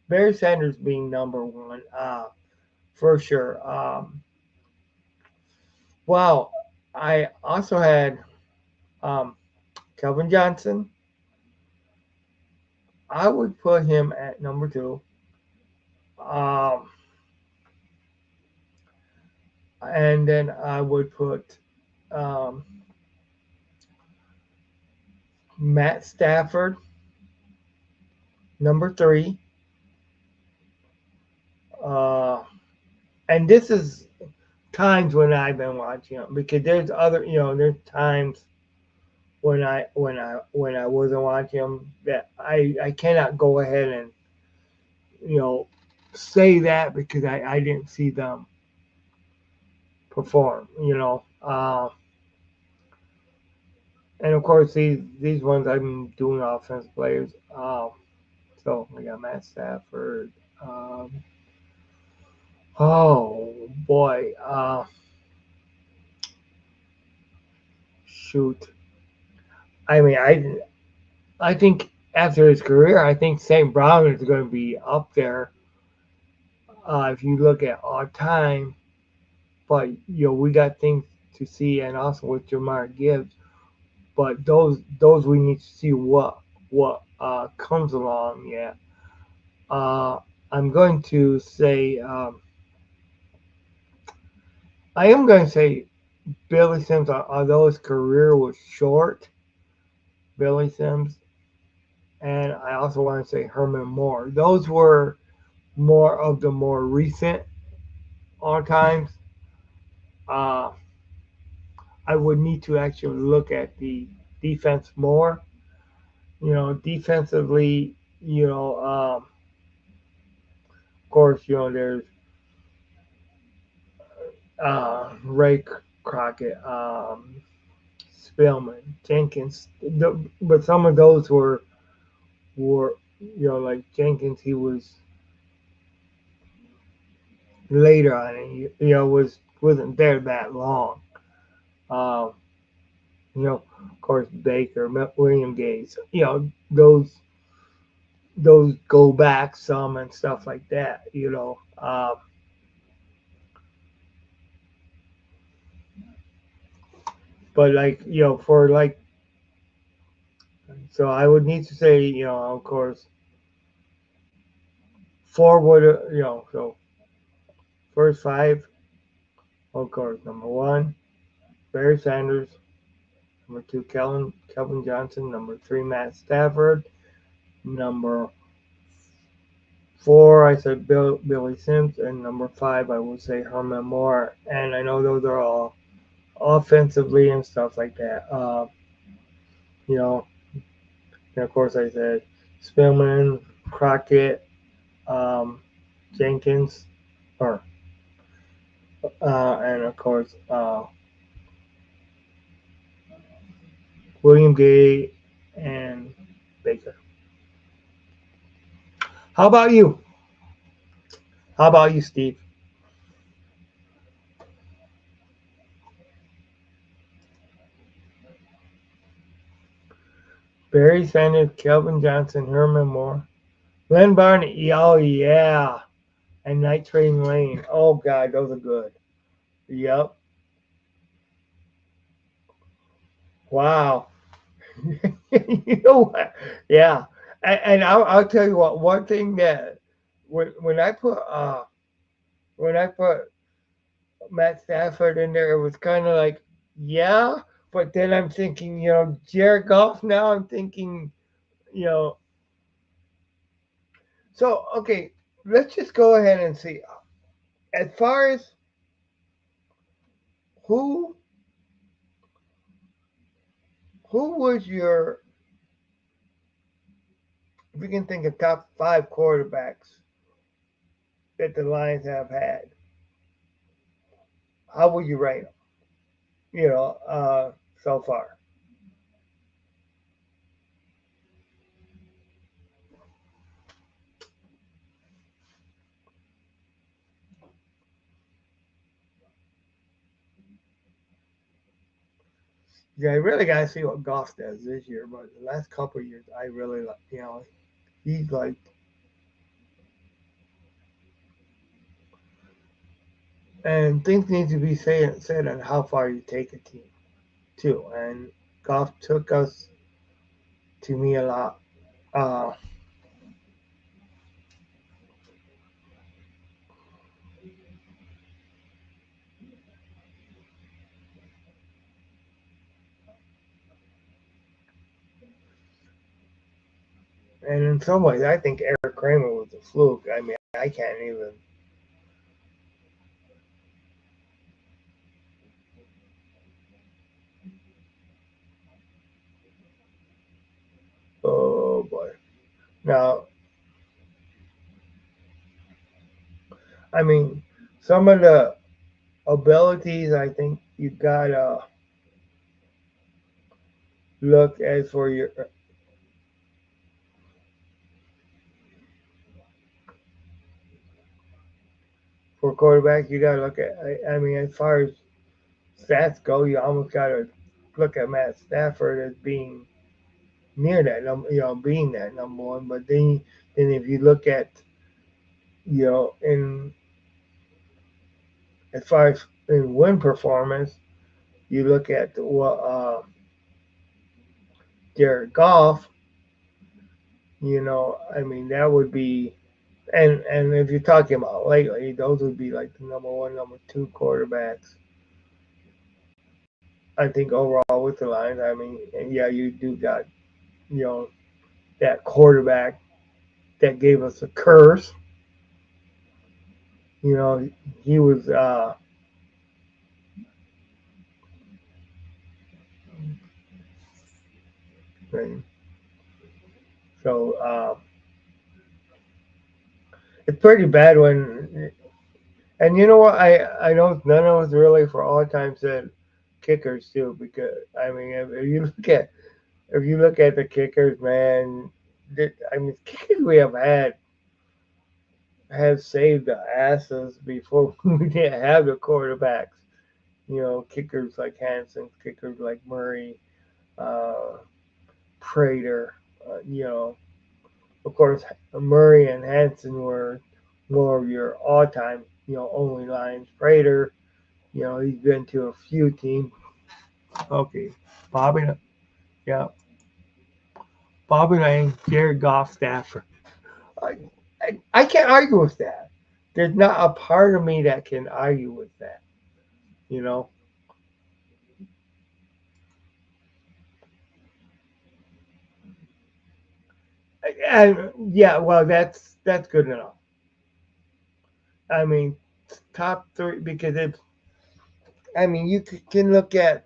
Barry Sanders being number one, for sure. Well, I also had um, Kelvin Johnson. I would put him at number two. Um, and then I would put um, Matt Stafford, number three. Uh, and this is times when I've been watching him because there's times when I wasn't watching him that I cannot go ahead and you know say that because I didn't see them perform. And of course these ones I'm doing offense players. So we got Matt Stafford. Um, oh boy, shoot. I mean, I think after his career, I think St. Brown is going to be up there if you look at all time. But we got things to see, and also with Jamar Gibbs. But those we need to see what comes along. Yeah. Uh, I'm going to say I am going to say Billy Sims, although his career was short, Billy Sims, and I also want to say Herman Moore. Those were more of the more recent all times. Uh, I would need to actually look at the defense more. Defensively, of course, there's Ray Crockett, Spillman, Jenkins, but some of those were like Jenkins. He was later on, and wasn't there that long. Um, of course, Baker, William Gates. Those go back some and stuff like that. But like for like, so I would need to say of course forward so first five, of course, number one Barry Sanders, number two Kelvin Johnson, number three Matt Stafford, number four I said Billy Sims, and number five I would say Herman Moore. And I know those are all offensively and stuff like that. You know, and of course I said Spillman, Crockett, um, Jenkins, or and of course William Gay and Baker. How about you? How about you, Steve? Barry Sanders, Kelvin Johnson, Herman Moore, Len Barney. Oh yeah, and Night Train Lane. Oh God, those are good. Yep. Wow. You know what? Yeah. And I'll tell you what. One thing that when I put Matt Stafford in there, it was kind of like, yeah. But then I'm thinking, Jared Goff. Now I'm thinking, you know. So okay, let's just go ahead and see. As far as who who was your, if you can think of top five quarterbacks that the Lions have had, how would you rate them? So far. Yeah, I really gotta see what Goff does this year, but the last couple of years, I really like. He's like, and things need to be said on how far you take a team too. And Goff took us to me a lot. Uh, and in some ways, I think Eric Kramer was a fluke. I mean, I can't even. Oh boy. Now, I mean, some of the abilities, I think you gotta look as for quarterback. You gotta look at. I mean, as far as stats go, you almost gotta look at Matt Stafford as being near that number, being that number one. But then if you look at, in as far as in win performance, you look at what Jared Goff. I mean that would be, and if you're talking about lately, those would be like the number one, number two quarterbacks. I think overall with the Lions, I mean, and yeah, you do got you know that quarterback that gave us a curse. You know, he was so it's pretty bad when. And you know what? I know none of us really for all time said kickers too because I mean if you look at the kickers, man, I mean kickers we have saved the asses before we didn't have the quarterbacks. You know, kickers like Hanson, kickers like Murray, uh, Prater. You know, of course, Murray and Hanson were more of your all-time, only lines. Prater, he's been to a few teams. Okay, Bobby, yeah, Bobby Lane, Jared Goff, Stafford. I, I can't argue with that. There's not a part of me that can argue with that. You know, and yeah, well, that's good enough. I mean, top three because it's. I mean, you can look at.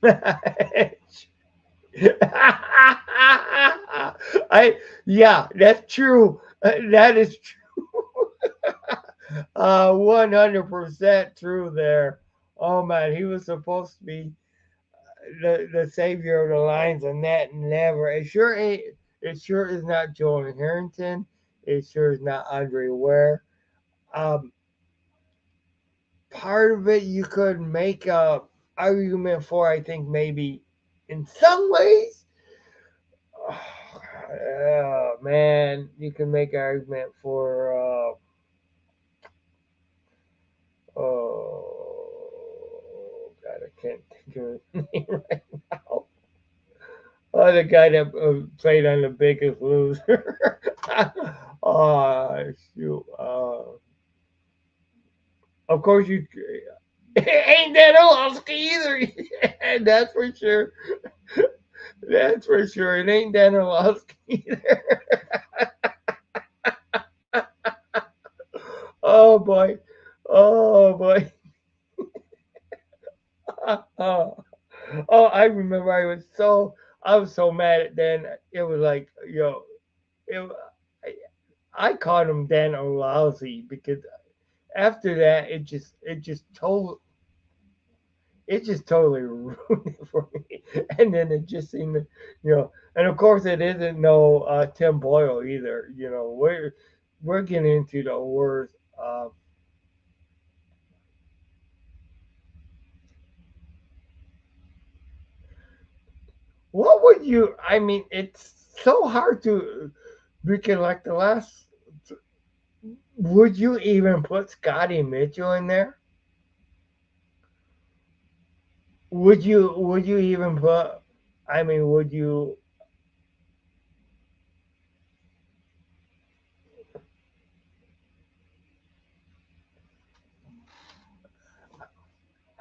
I yeah, that's true. That is 100% true there. Oh man, he was supposed to be the savior of the Lions, and that never. It sure ain't. It sure is not Joel Harrington. It sure is not Andre Ware. Um, Part of it you could make a argument for. I think maybe in some ways. Oh, man, you can make an argument for. Oh God, I can't think of his name right now. Oh, the guy that played on The Biggest Loser. Oh, shoot. Of course, you ain't that Olowski either. That's for sure. That's for sure. It ain't Dan Orlovsky either. Oh boy. Oh boy. Oh, oh, I remember I was so mad at Dan. It was like, it, I called him Dan Orlovsky because after that it just totally ruined it for me. And then it just seemed to, and of course it isn't no Tim Boyle either. We're getting into the worst. What would you? I mean, it's so hard to recollect the last. Would you even put Scotty Mitchell in there? Would you? Would you even put? I mean, would you?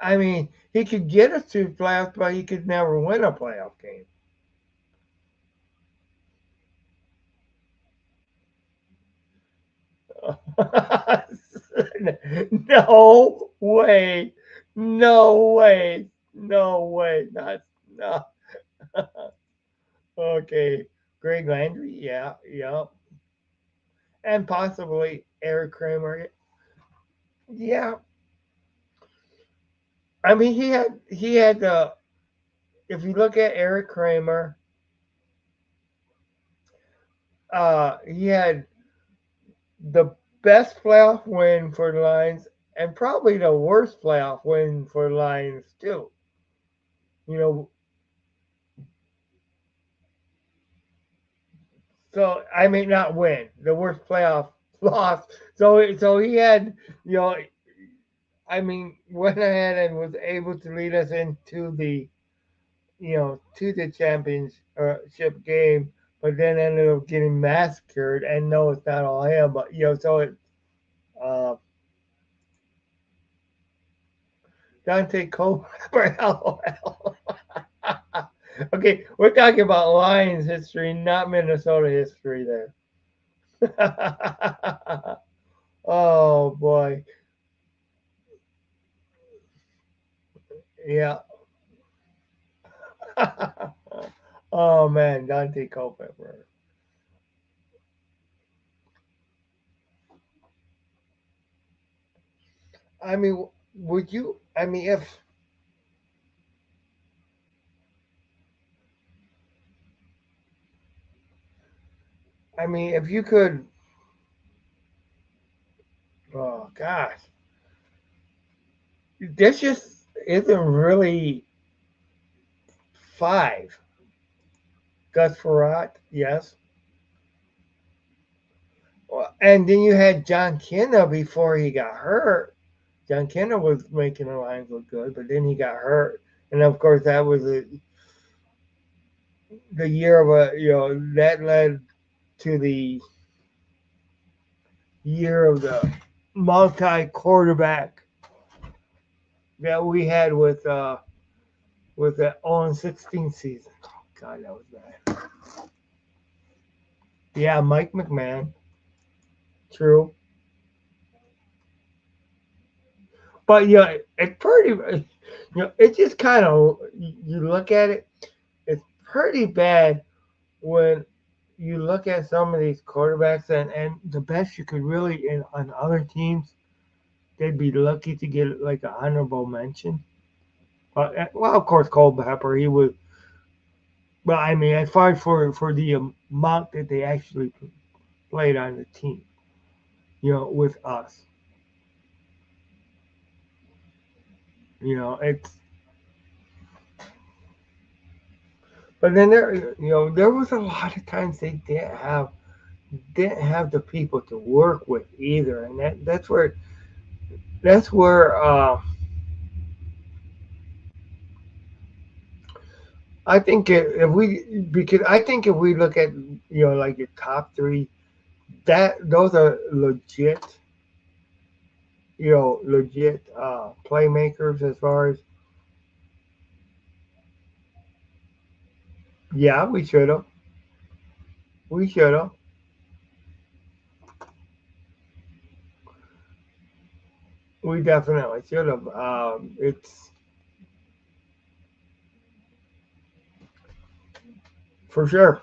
I mean, he could get us to playoffs, but he could never win a playoff game. No way. No way. No way. Not no. Okay. Greg Landry, yeah, yeah. And possibly Eric Kramer. Yeah. I mean he had the if you look at Eric Kramer, he had the best playoff win for the Lions and probably the worst playoff win for the Lions too. You know, so I may not win the worst playoff loss. So he had, you know, I mean, went ahead and was able to lead us into the, to the championship game. but then ended up getting massacred. And no, it's not all him, but so it. Uh, Dante Culver, LOL. Okay, we're talking about Lions history, not Minnesota history there. Oh boy. Yeah. Oh man, Dante Culpepper. I mean, would you? I mean, if you could. Oh gosh, this just isn't really five. Gus Farrat, yes. Well, and then you had John Kenna before he got hurt. John Kenna was making the Lions look good, but then he got hurt, and of course that was the year of that led to the year of the multi quarterback that we had with the 0-16 season. Oh God, that was bad. Yeah, Mike McMahon, true, but yeah, it's pretty. It just kind of you look at it, it's pretty bad when you look at some of these quarterbacks and the best you could really in on other teams, they'd be lucky to get like an honorable mention. Well, of course, Cole Pepper, he was. Well, I mean, as far as for the amount that they actually played on the team, with us, it's. But then there was a lot of times they didn't have the people to work with either, and that's where I think if we because I think if we look at like the top three, that those are legit playmakers as far as yeah we should have we definitely should have it's for sure.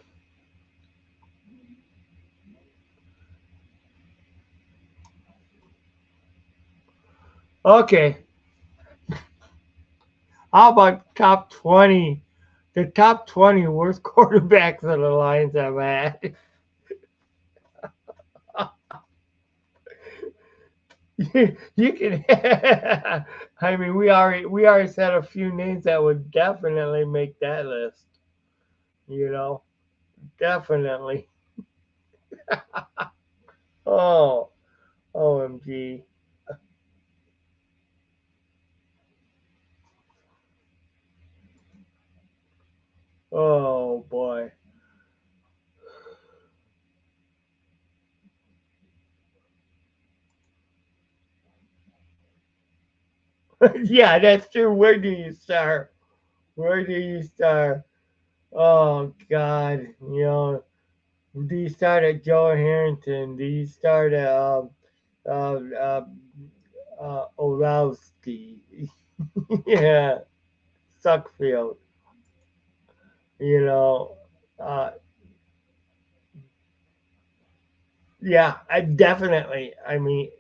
Okay, how about top 20, the top 20 worst quarterbacks that the Lions have had. You can. I mean, we already said a few names that would definitely make that list. You know, definitely. Oh, OMG. Oh boy. Yeah, that's true. Where do you start? Where do you start? Oh God. Do you start at Joe Harrington? Do you start at uh, uh, Orlowski? Yeah, Suckfield. You know, uh, yeah, I definitely. I mean,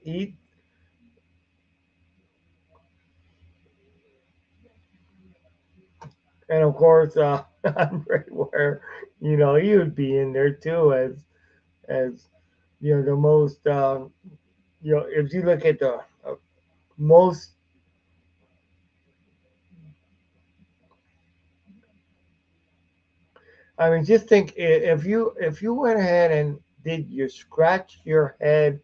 and of course, Andre Ware. He would be in there too as the most. If you look at the most, I mean, just think if you went ahead and did your scratch your head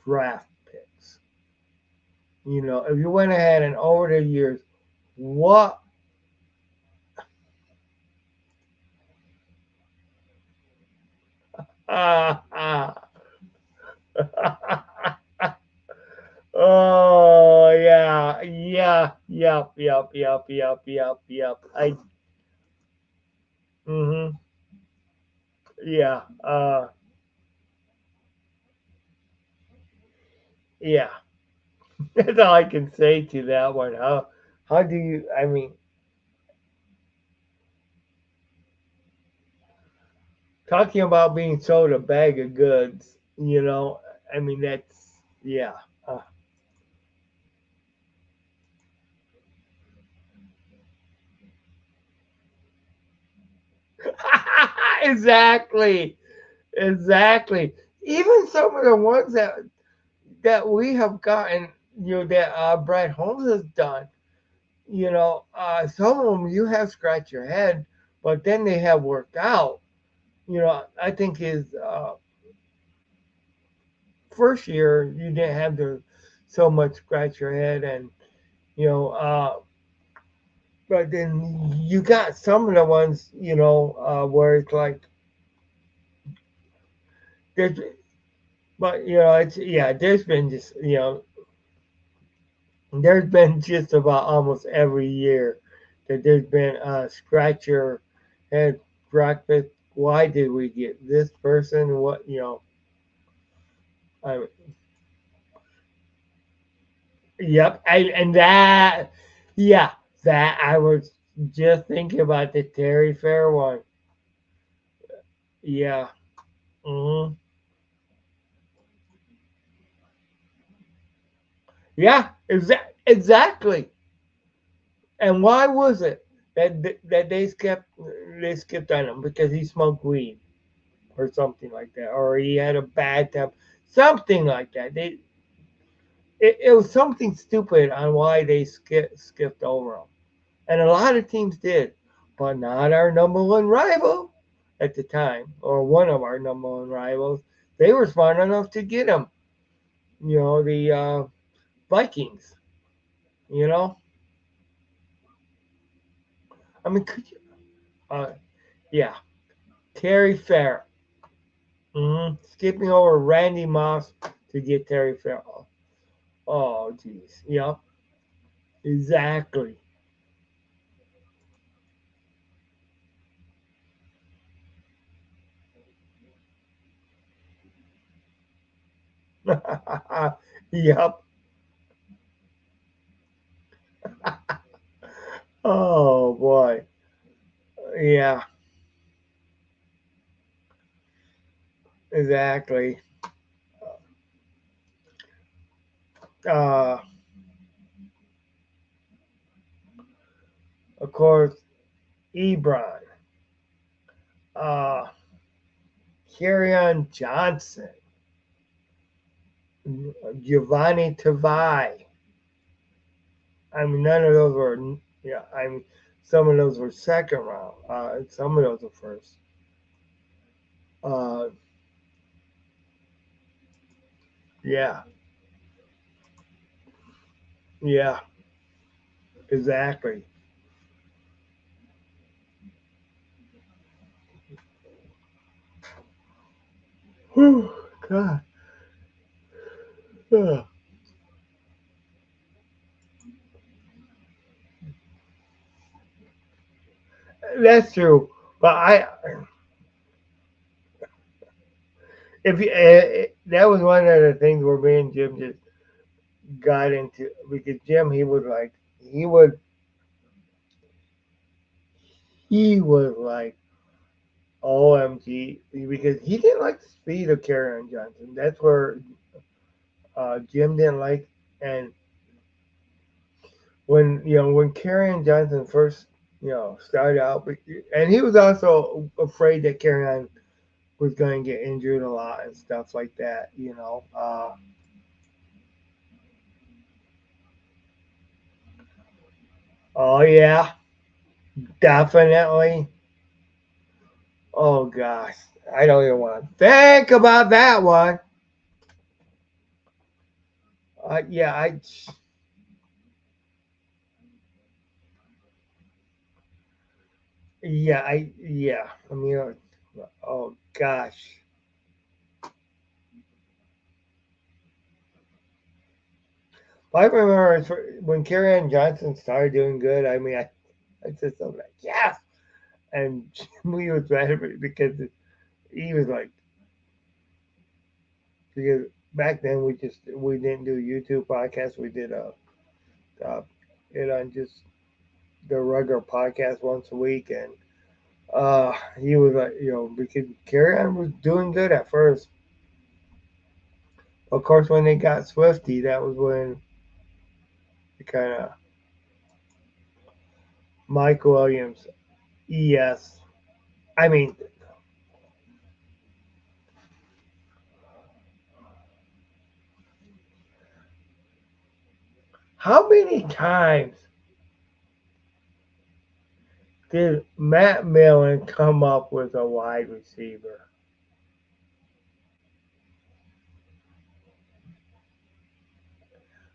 draft picks. If you went ahead and over the years, what Oh yeah, yeah, yep. Mhm, yeah, yeah. That's all I can say to that one. How do you? I mean, talking about being sold a bag of goods. I mean that's yeah. Uh, exactly, exactly. Even some of the ones that we have gotten, that Brad Holmes has done. Some of them you have scratched your head, but then they have worked out. I think his first year you didn't have to so much scratch your head, and you know, but then you got some of the ones, where it's like there's, but it's yeah, there's been just about almost every year that there's been a scratch your head breakfast. Why did we get this person? What I, yep, and that, yeah, that I was just thinking about the Terry Fair one. Yeah, hmm yeah, exactly. And why was it that they skipped on him because he smoked weed or something like that, or he had a bad temper, something like that. It was something stupid on why they skipped over him, and a lot of teams did, but not our number one rival at the time, or one of our number one rivals. They were smart enough to get him. The Vikings. You know, I mean, could you? Uh, yeah, Terry Fair. Skipping over Randy Moss to get Terry Fair. Oh, jeez. Yep, exactly. Yep. Oh boy. Yeah, exactly. Uh, of course, Ebron, uh, Kerryon Johnson, Giovanni Tavai. I mean, none of those were. Yeah, I mean, some of those were second round. Some of those were first. Uh, yeah, yeah, exactly. Whew, God, Ugh. That's true. But if you, that was one of the things where me and Jim just got into, because Jim, he was like OMG, because he didn't like the speed of Karrion Johnson. That's where Jim didn't like. And when Karrion Johnson first started out, and he was also afraid that Karrion was going to get injured a lot and stuff like that. Oh yeah, definitely. Oh gosh, I don't even want to think about that one. Yeah, yeah. I mean, oh gosh. I remember when Kerryon Johnson started doing good. I mean, I said something like, yes! And we was mad at me because he was like, because back then we didn't do YouTube podcasts. We did uh it on just the regular podcast once a week, and he was like, because Kerryon was doing good at first. Of course, when they got Swifty, that was when it kind of Mike Williams, ES. I mean, how many times did Matt Millen come up with a wide receiver?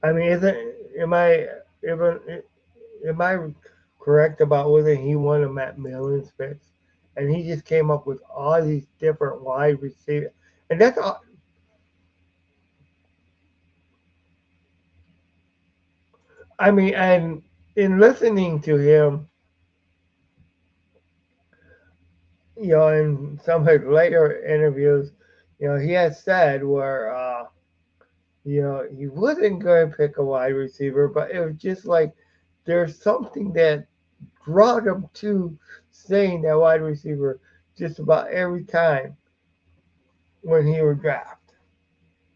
I mean, isn't even am I correct about whether he one of Matt Millen's picks? And he just came up with all these different wide receivers, and that's all. I mean, and in listening to him, in some of his later interviews, he has said where, he wasn't going to pick a wide receiver, but it was just like there's something that brought him to saying that wide receiver just about every time when he would draft.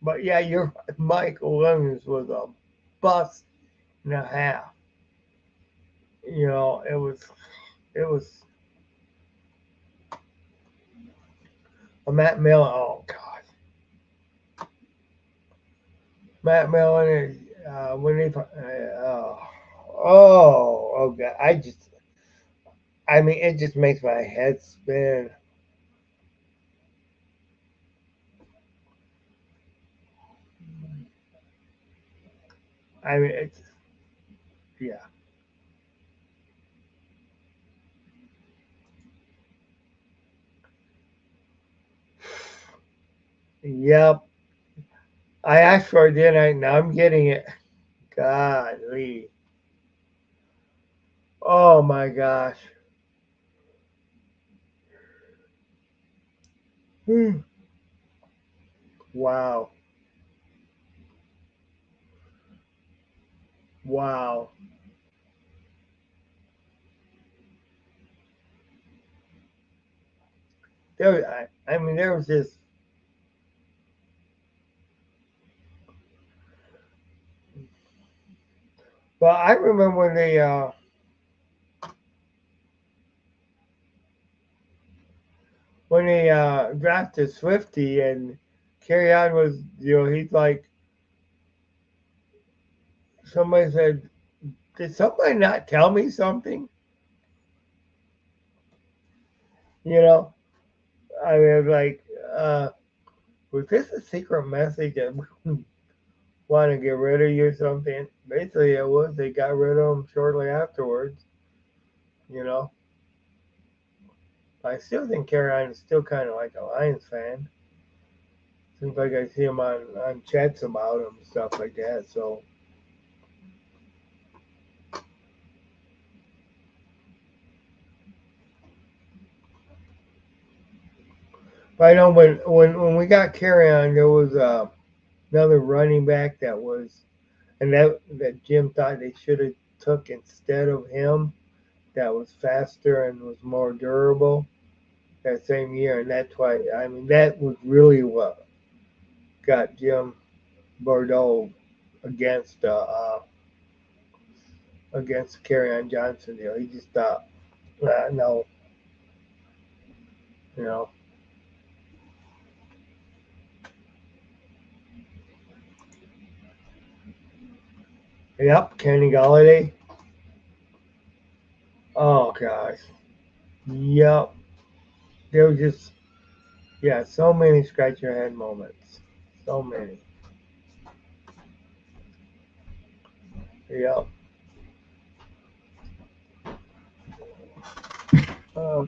But yeah, you're right. Michael Williams was a bust and a half. It was a Matt Millen. Oh God, Matt Millen is when they oh God, I mean it just makes my head spin. I mean it's yeah. Yep. I asked for it, didn't I? Now I'm getting it. Godly. Oh my gosh. Hmm. Wow. Wow. I mean, there was this. Well, I remember when they drafted Swifty and Carry On was, he's like, somebody said, did somebody not tell me something? You know, I mean, like, uh, was this a secret message that we want to get rid of you or something? Basically, it was. They got rid of him shortly afterwards. You know, I still think Carry On is still kind of like a Lions fan. Seems like I see him on chats about him and stuff like that. So, but I know when we got Carry On, there was another running back that was, and that Jim thought they should have took instead of him. That was faster and was more durable that same year, and that's why I mean that was really what got Jim Bordeaux against against Carry On Johnson. He just thought, no, you know, yep, Kenny Galladay. Oh gosh, yep. There was just yeah, so many scratch your head moments, so many. Yep. Uh,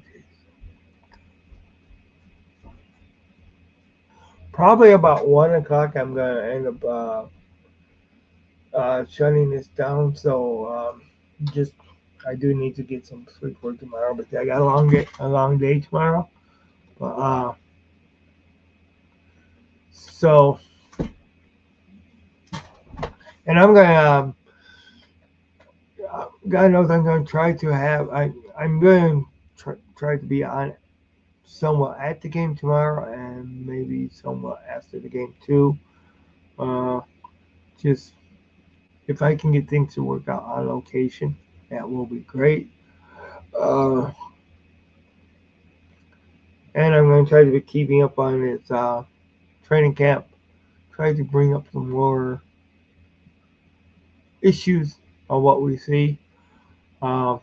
Probably about 1 o'clock. I'm gonna end up shutting this down. So just I do need to get some sleep for tomorrow, but I got a long day tomorrow. But so and I'm gonna God knows I'm gonna try to have I'm gonna try to be on somewhat at the game tomorrow and maybe somewhat after the game too. Uh, just if I can get things to work out on location, that will be great. Uh, and I'm going to try to be keeping up on this training camp. Try to bring up some more issues on what we see. Uh,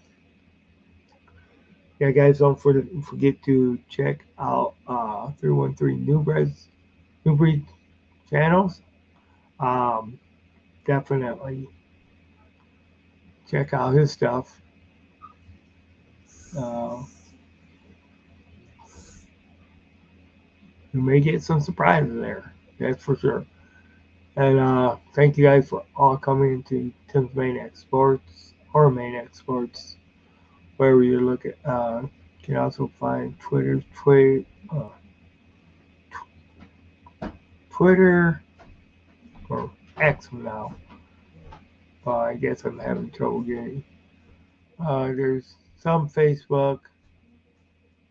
yeah, guys, don't forget to check out 313 New Breed channels. Um, definitely check out his stuff. Uh, you may get some surprises there. That's for sure. And thank you guys for all coming into Tim's Maniac Sports or Maniac Sports, wherever you look at. You can also find Twitter or X now. I guess I'm having trouble getting. There's some Facebook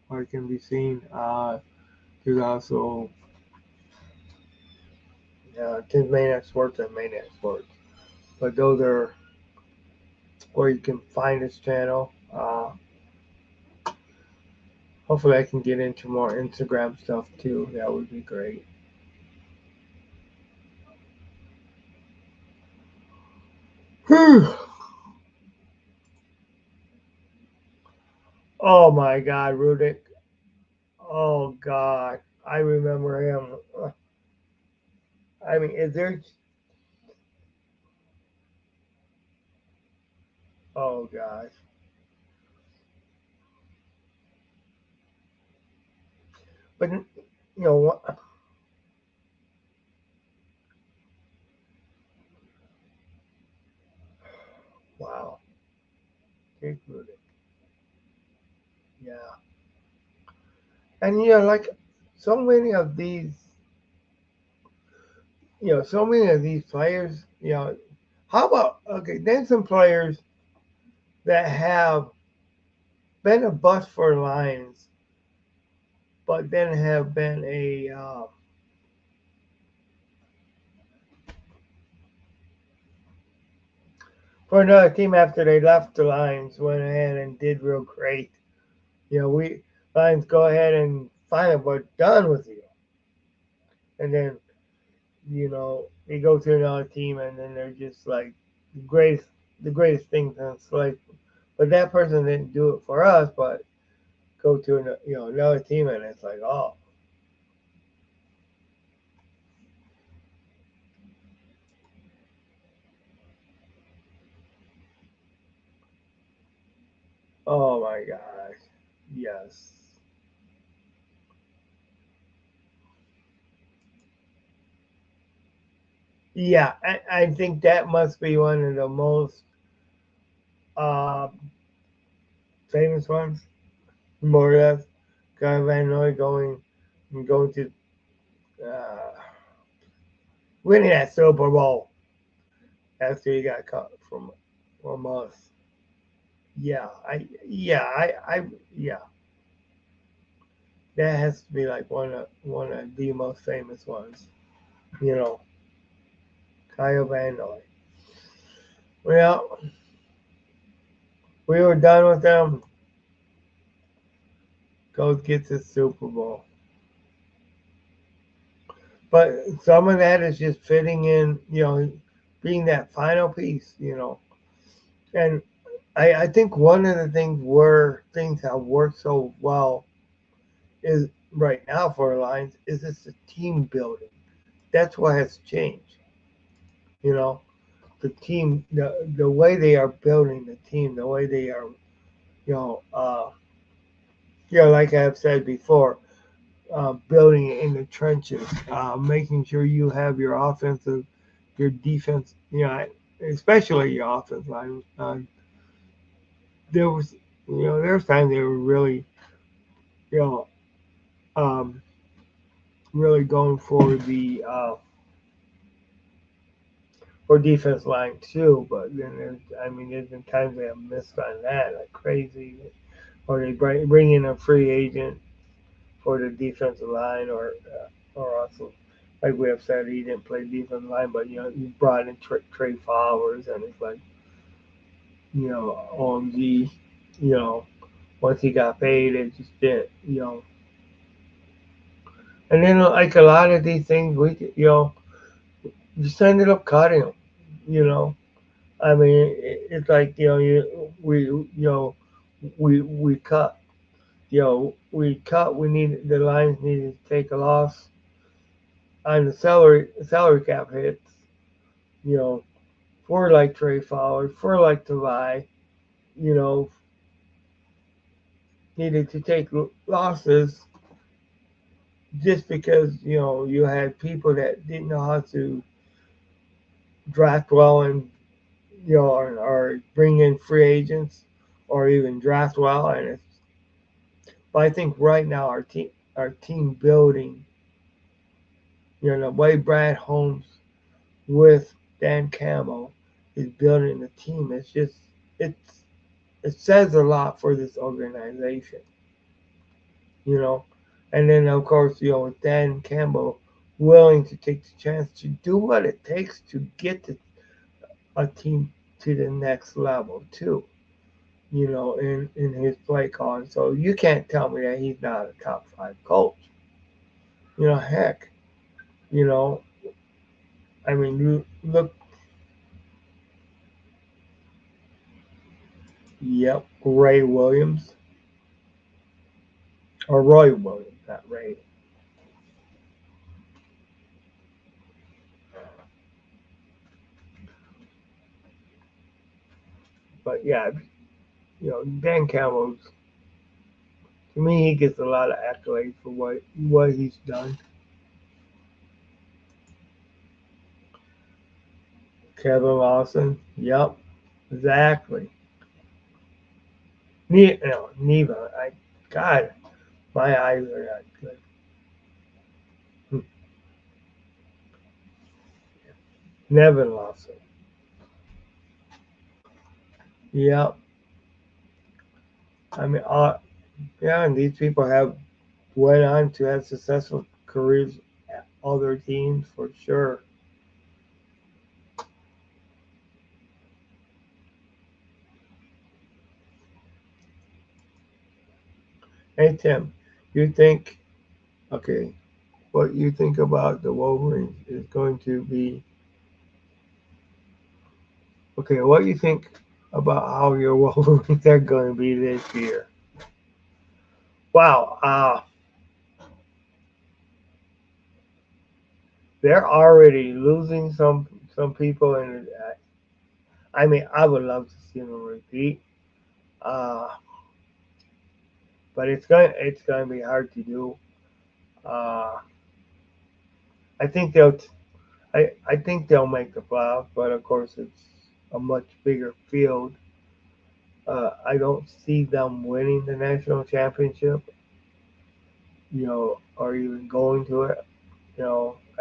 where it can be seen. There's also Tim's Maniac Sports and Maniac Sports. But those are where you can find this channel. Hopefully, I can get into more Instagram stuff too. That would be great. Oh my God, Rudick. Oh God, I remember him. I mean, is there? Oh gosh, but you know what? Wow, Jake Rudick. Yeah, and like so many of these, so many of these players. How about okay? Then some players that have been a bust for Lions, but then have been a for another team after they left the Lions, went ahead and did real great. We Lions go ahead and fine, we're done with you, and then they go to another team, and then they're just like the greatest, the greatest thing since like, but that person didn't do it for us, but go to another team, and it's like, oh my gosh, yes. Yeah, I think that must be one of the most uh, famous ones, more or less. Guy Van Noy going to uh, winning that Super Bowl after he got cut from us. Yeah, that has to be like one of the most famous ones. You know, Kyle Van Noy. Well, we were done with them. Goes gets the Super Bowl. But some of that is just fitting in, being that final piece, And I think one of the things where things have worked so well is right now for Lions is it's the team building. That's what has changed. You know, the team, the way they are building the team, the way they are, you know, uh, like I've said before, building it in the trenches, making sure you have your offensive, your defense. especially your offensive line. There was, there's times they were really, you know, um, really going for defense line too. But then there's been times they have missed on that like crazy, or they bring in a free agent for the defensive line, or also, like we have said, he didn't play defensive line, but you brought in Trey Flowers, and it's like, OMG, you know, once he got paid, it just didn't. And then like a lot of these things, we just ended up cutting them. You know, I mean, it's like we cut. We cut. The Lions needed to take a loss on the salary cap hits. You know, for like Trey Fowler, for like Tavai. You know, needed to take losses just because you had people that didn't know how to draft well, and or bring in free agents, or even draft well. But I think right now our team building, the way Brad Holmes with Dan Campbell is building the team, it's it says a lot for this organization. you know. And then of course, with Dan Campbell willing to take the chance to do what it takes to get a team to the next level too. In his play calling. So you can't tell me that he's not a top five coach. Heck, you know, I mean, you look, yep, Ray Williams, or Roy Williams, not Ray. But yeah, Dan Campbell's, to me, he gets a lot of accolades for what he's done. Kevin Lawson, yep, exactly. Neva, God, my eyes are not good. Hmm. Nevin Lawson, yep. I mean, yeah, and these people have went on to have successful careers at other teams for sure. Hey Tim, you think okay, what you think about the Wolverines is going to be okay, what you think about how your Wolverines are going to be this year? Wow, they're already losing some people, and I mean, I would love to see them repeat. Uh, but it's going to be hard to do. Uh, I think they'll make the playoffs, but of course it's a much bigger field. I don't see them winning the national championship, or even going to it.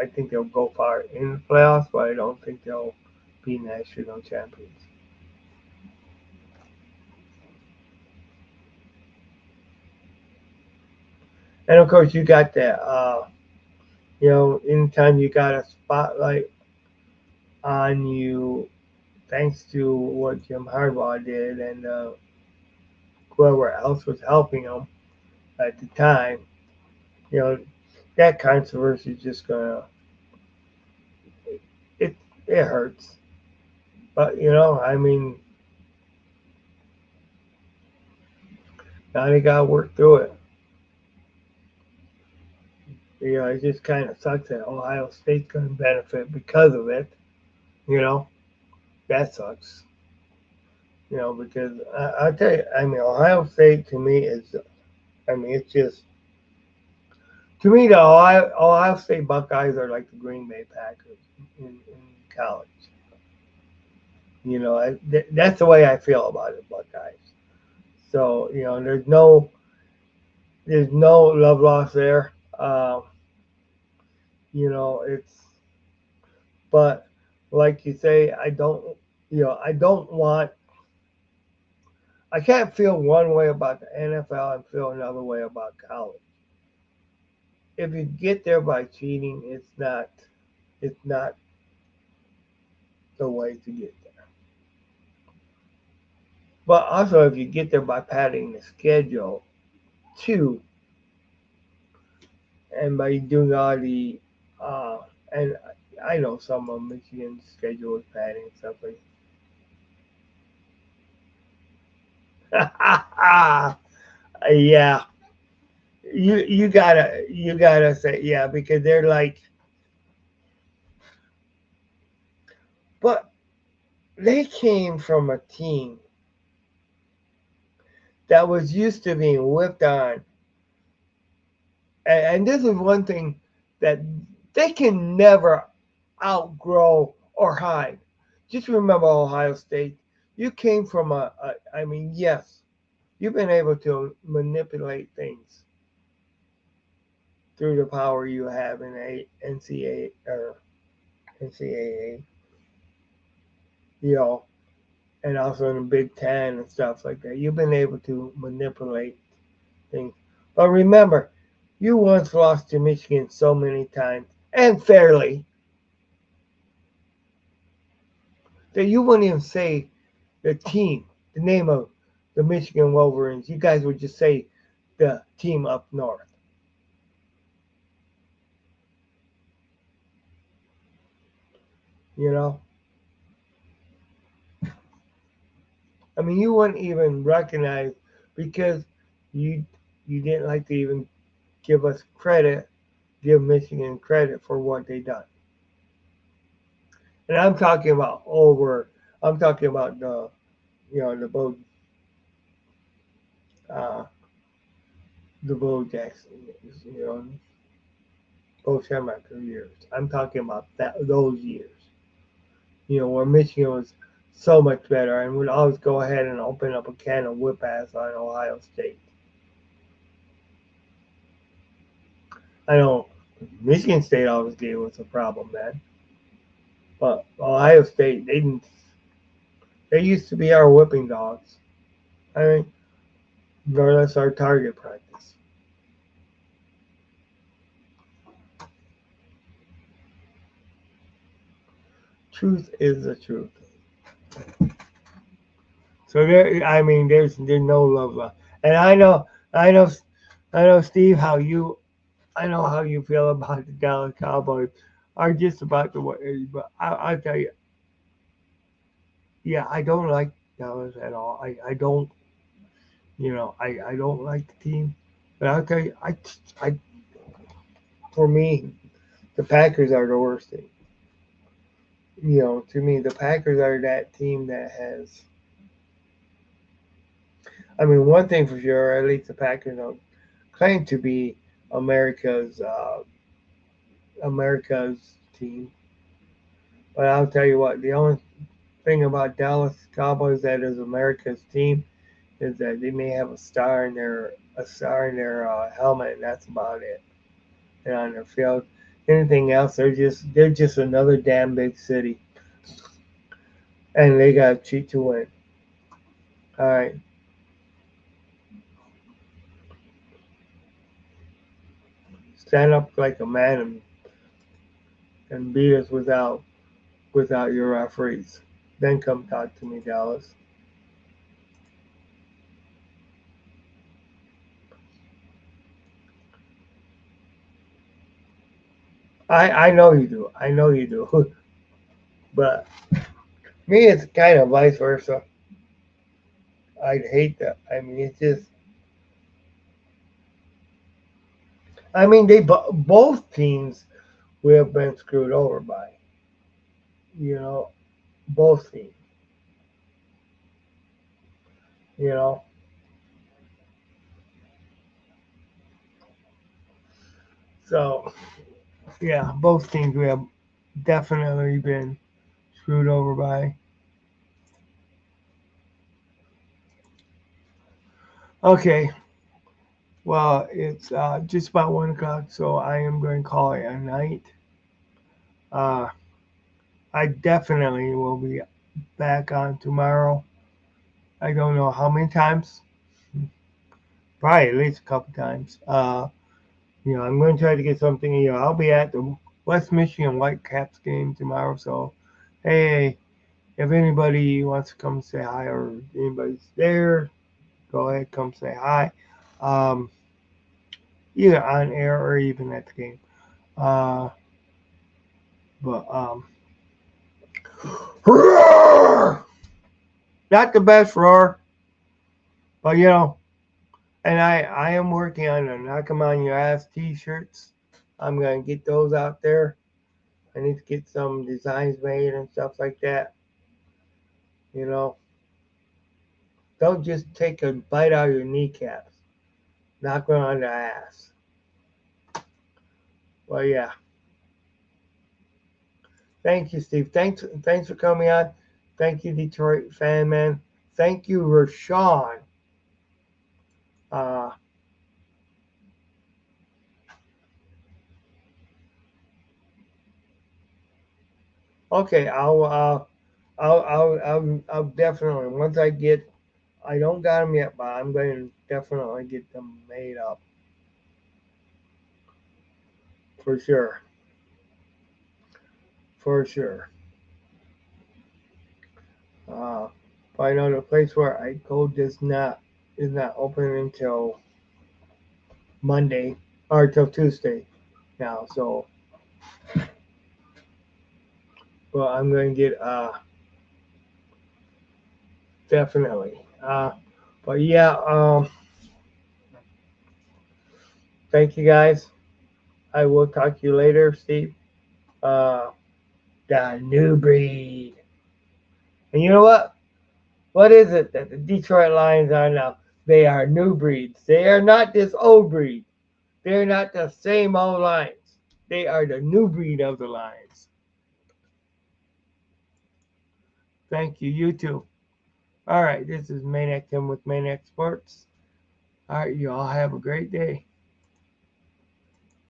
I think they'll go far in the playoffs, but I don't think they'll be national champions. And of course, you got that. Anytime you got a spotlight on you, thanks to what Jim Harbaugh did, and whoever else was helping him at the time, you know, that controversy is just gonna it it hurts. But I mean, now they gotta work through it. It just kind of sucks that Ohio State's gonna benefit because of it. You know, that sucks. Because I tell you, I mean, Ohio State to me is, I mean, it's just to me the Ohio State Buckeyes are like the Green Bay Packers in college. That's the way I feel about it, Buckeyes. So there's no love lost there. It's but like you say, I don't want. I can't feel one way about the NFL and feel another way about college. If you get there by cheating, it's not the way to get there. But also, if you get there by padding the schedule too, and by doing all the, and I know some of Michigan's schedule is padding and stuff like. Yeah, you gotta say yeah because they're like, but they came from a team that was used to being whipped on, and this is one thing that they can never outgrow or hide. Just remember Ohio State. You came from I mean, yes, you've been able to manipulate things through the power you have in a NCAA or NCAA, you know, and also in the Big Ten and stuff like that. You've been able to manipulate things. But remember, you once lost to Michigan so many times and fairly that you wouldn't even say the team, the name of the Michigan Wolverines. You guys would just say the team up north. You know, I mean, you wouldn't even recognize because you you didn't like to even give us credit, give Michigan credit for what they done. And I'm talking about over. I'm talking about the boat, uh, the Bo Jackson years. Both Schumacher years. I'm talking about those years. Where Michigan was so much better and would always go ahead and open up a can of whip ass on Ohio State. I know Michigan State always gave us a problem, man. But Ohio State, they didn't. They used to be our whipping dogs. I mean, that's our target practice. Truth is the truth. So I mean, there's no love lost. And I know, I know, Steve, I know how you feel about the Dallas Cowboys are just about the way. But I tell you, yeah, I don't like Dallas at all. I don't, I don't like the team. But I'll tell you, for me, the Packers are the worst thing. To me, the Packers are that team that has. I mean, one thing for sure, at least the Packers don't claim to be America's America's team. But I'll tell you what, the only thing about Dallas Cowboys that is America's team is that they may have a star in their helmet, and that's about it. And on their field, anything else, they're just another damn big city, and they got to cheat to win. All right, stand up like a man and beat us without your referees. Then come talk to me, Dallas. I know you do. I know you do. But me, it's kind of vice versa. I'd hate that. I mean, it's just. I mean, both teams we have been screwed over by. You know, both teams. You know, so yeah, both teams we have definitely been screwed over by. Okay. Well, it's just about 1 o'clock, so I am going to call it a night. Uh, I definitely will be back on tomorrow. I don't know how many times, probably at least a couple times. I'm going to try to get something. I'll be at the West Michigan Whitecaps game tomorrow. So, hey, if anybody wants to come say hi or anybody's there, go ahead, come say hi. Um, Either on air or even at the game. Uh, but roar! Not the best roar, but and I am working on the knock 'em on your ass t-shirts. I'm gonna get those out there. I need to get some designs made and stuff like that. You know, don't just take a bite out of your kneecaps. Knock one on the ass. Well, yeah. Thank you, Steve. Thanks for coming on. Thank you, Detroit fan man. Thank you, Rashawn. Uh, okay, I'll definitely once I get. I don't got them yet, but I'm going to definitely get them made up for sure, for sure. Uh, but I know the place where I go does not is not open until Monday or till Tuesday now. So, well, I'm going to get definitely. But yeah, thank you guys. I will talk to you later, Steve. Uh, the new breed. And you know what? What is it that the Detroit Lions are now? They are new breeds. They are not this old breed. They're not the same old Lions. They are the new breed of the Lions. Thank you. You too. All right. This is Maniac Tim with Maniac Sports. All right. You all have a great day.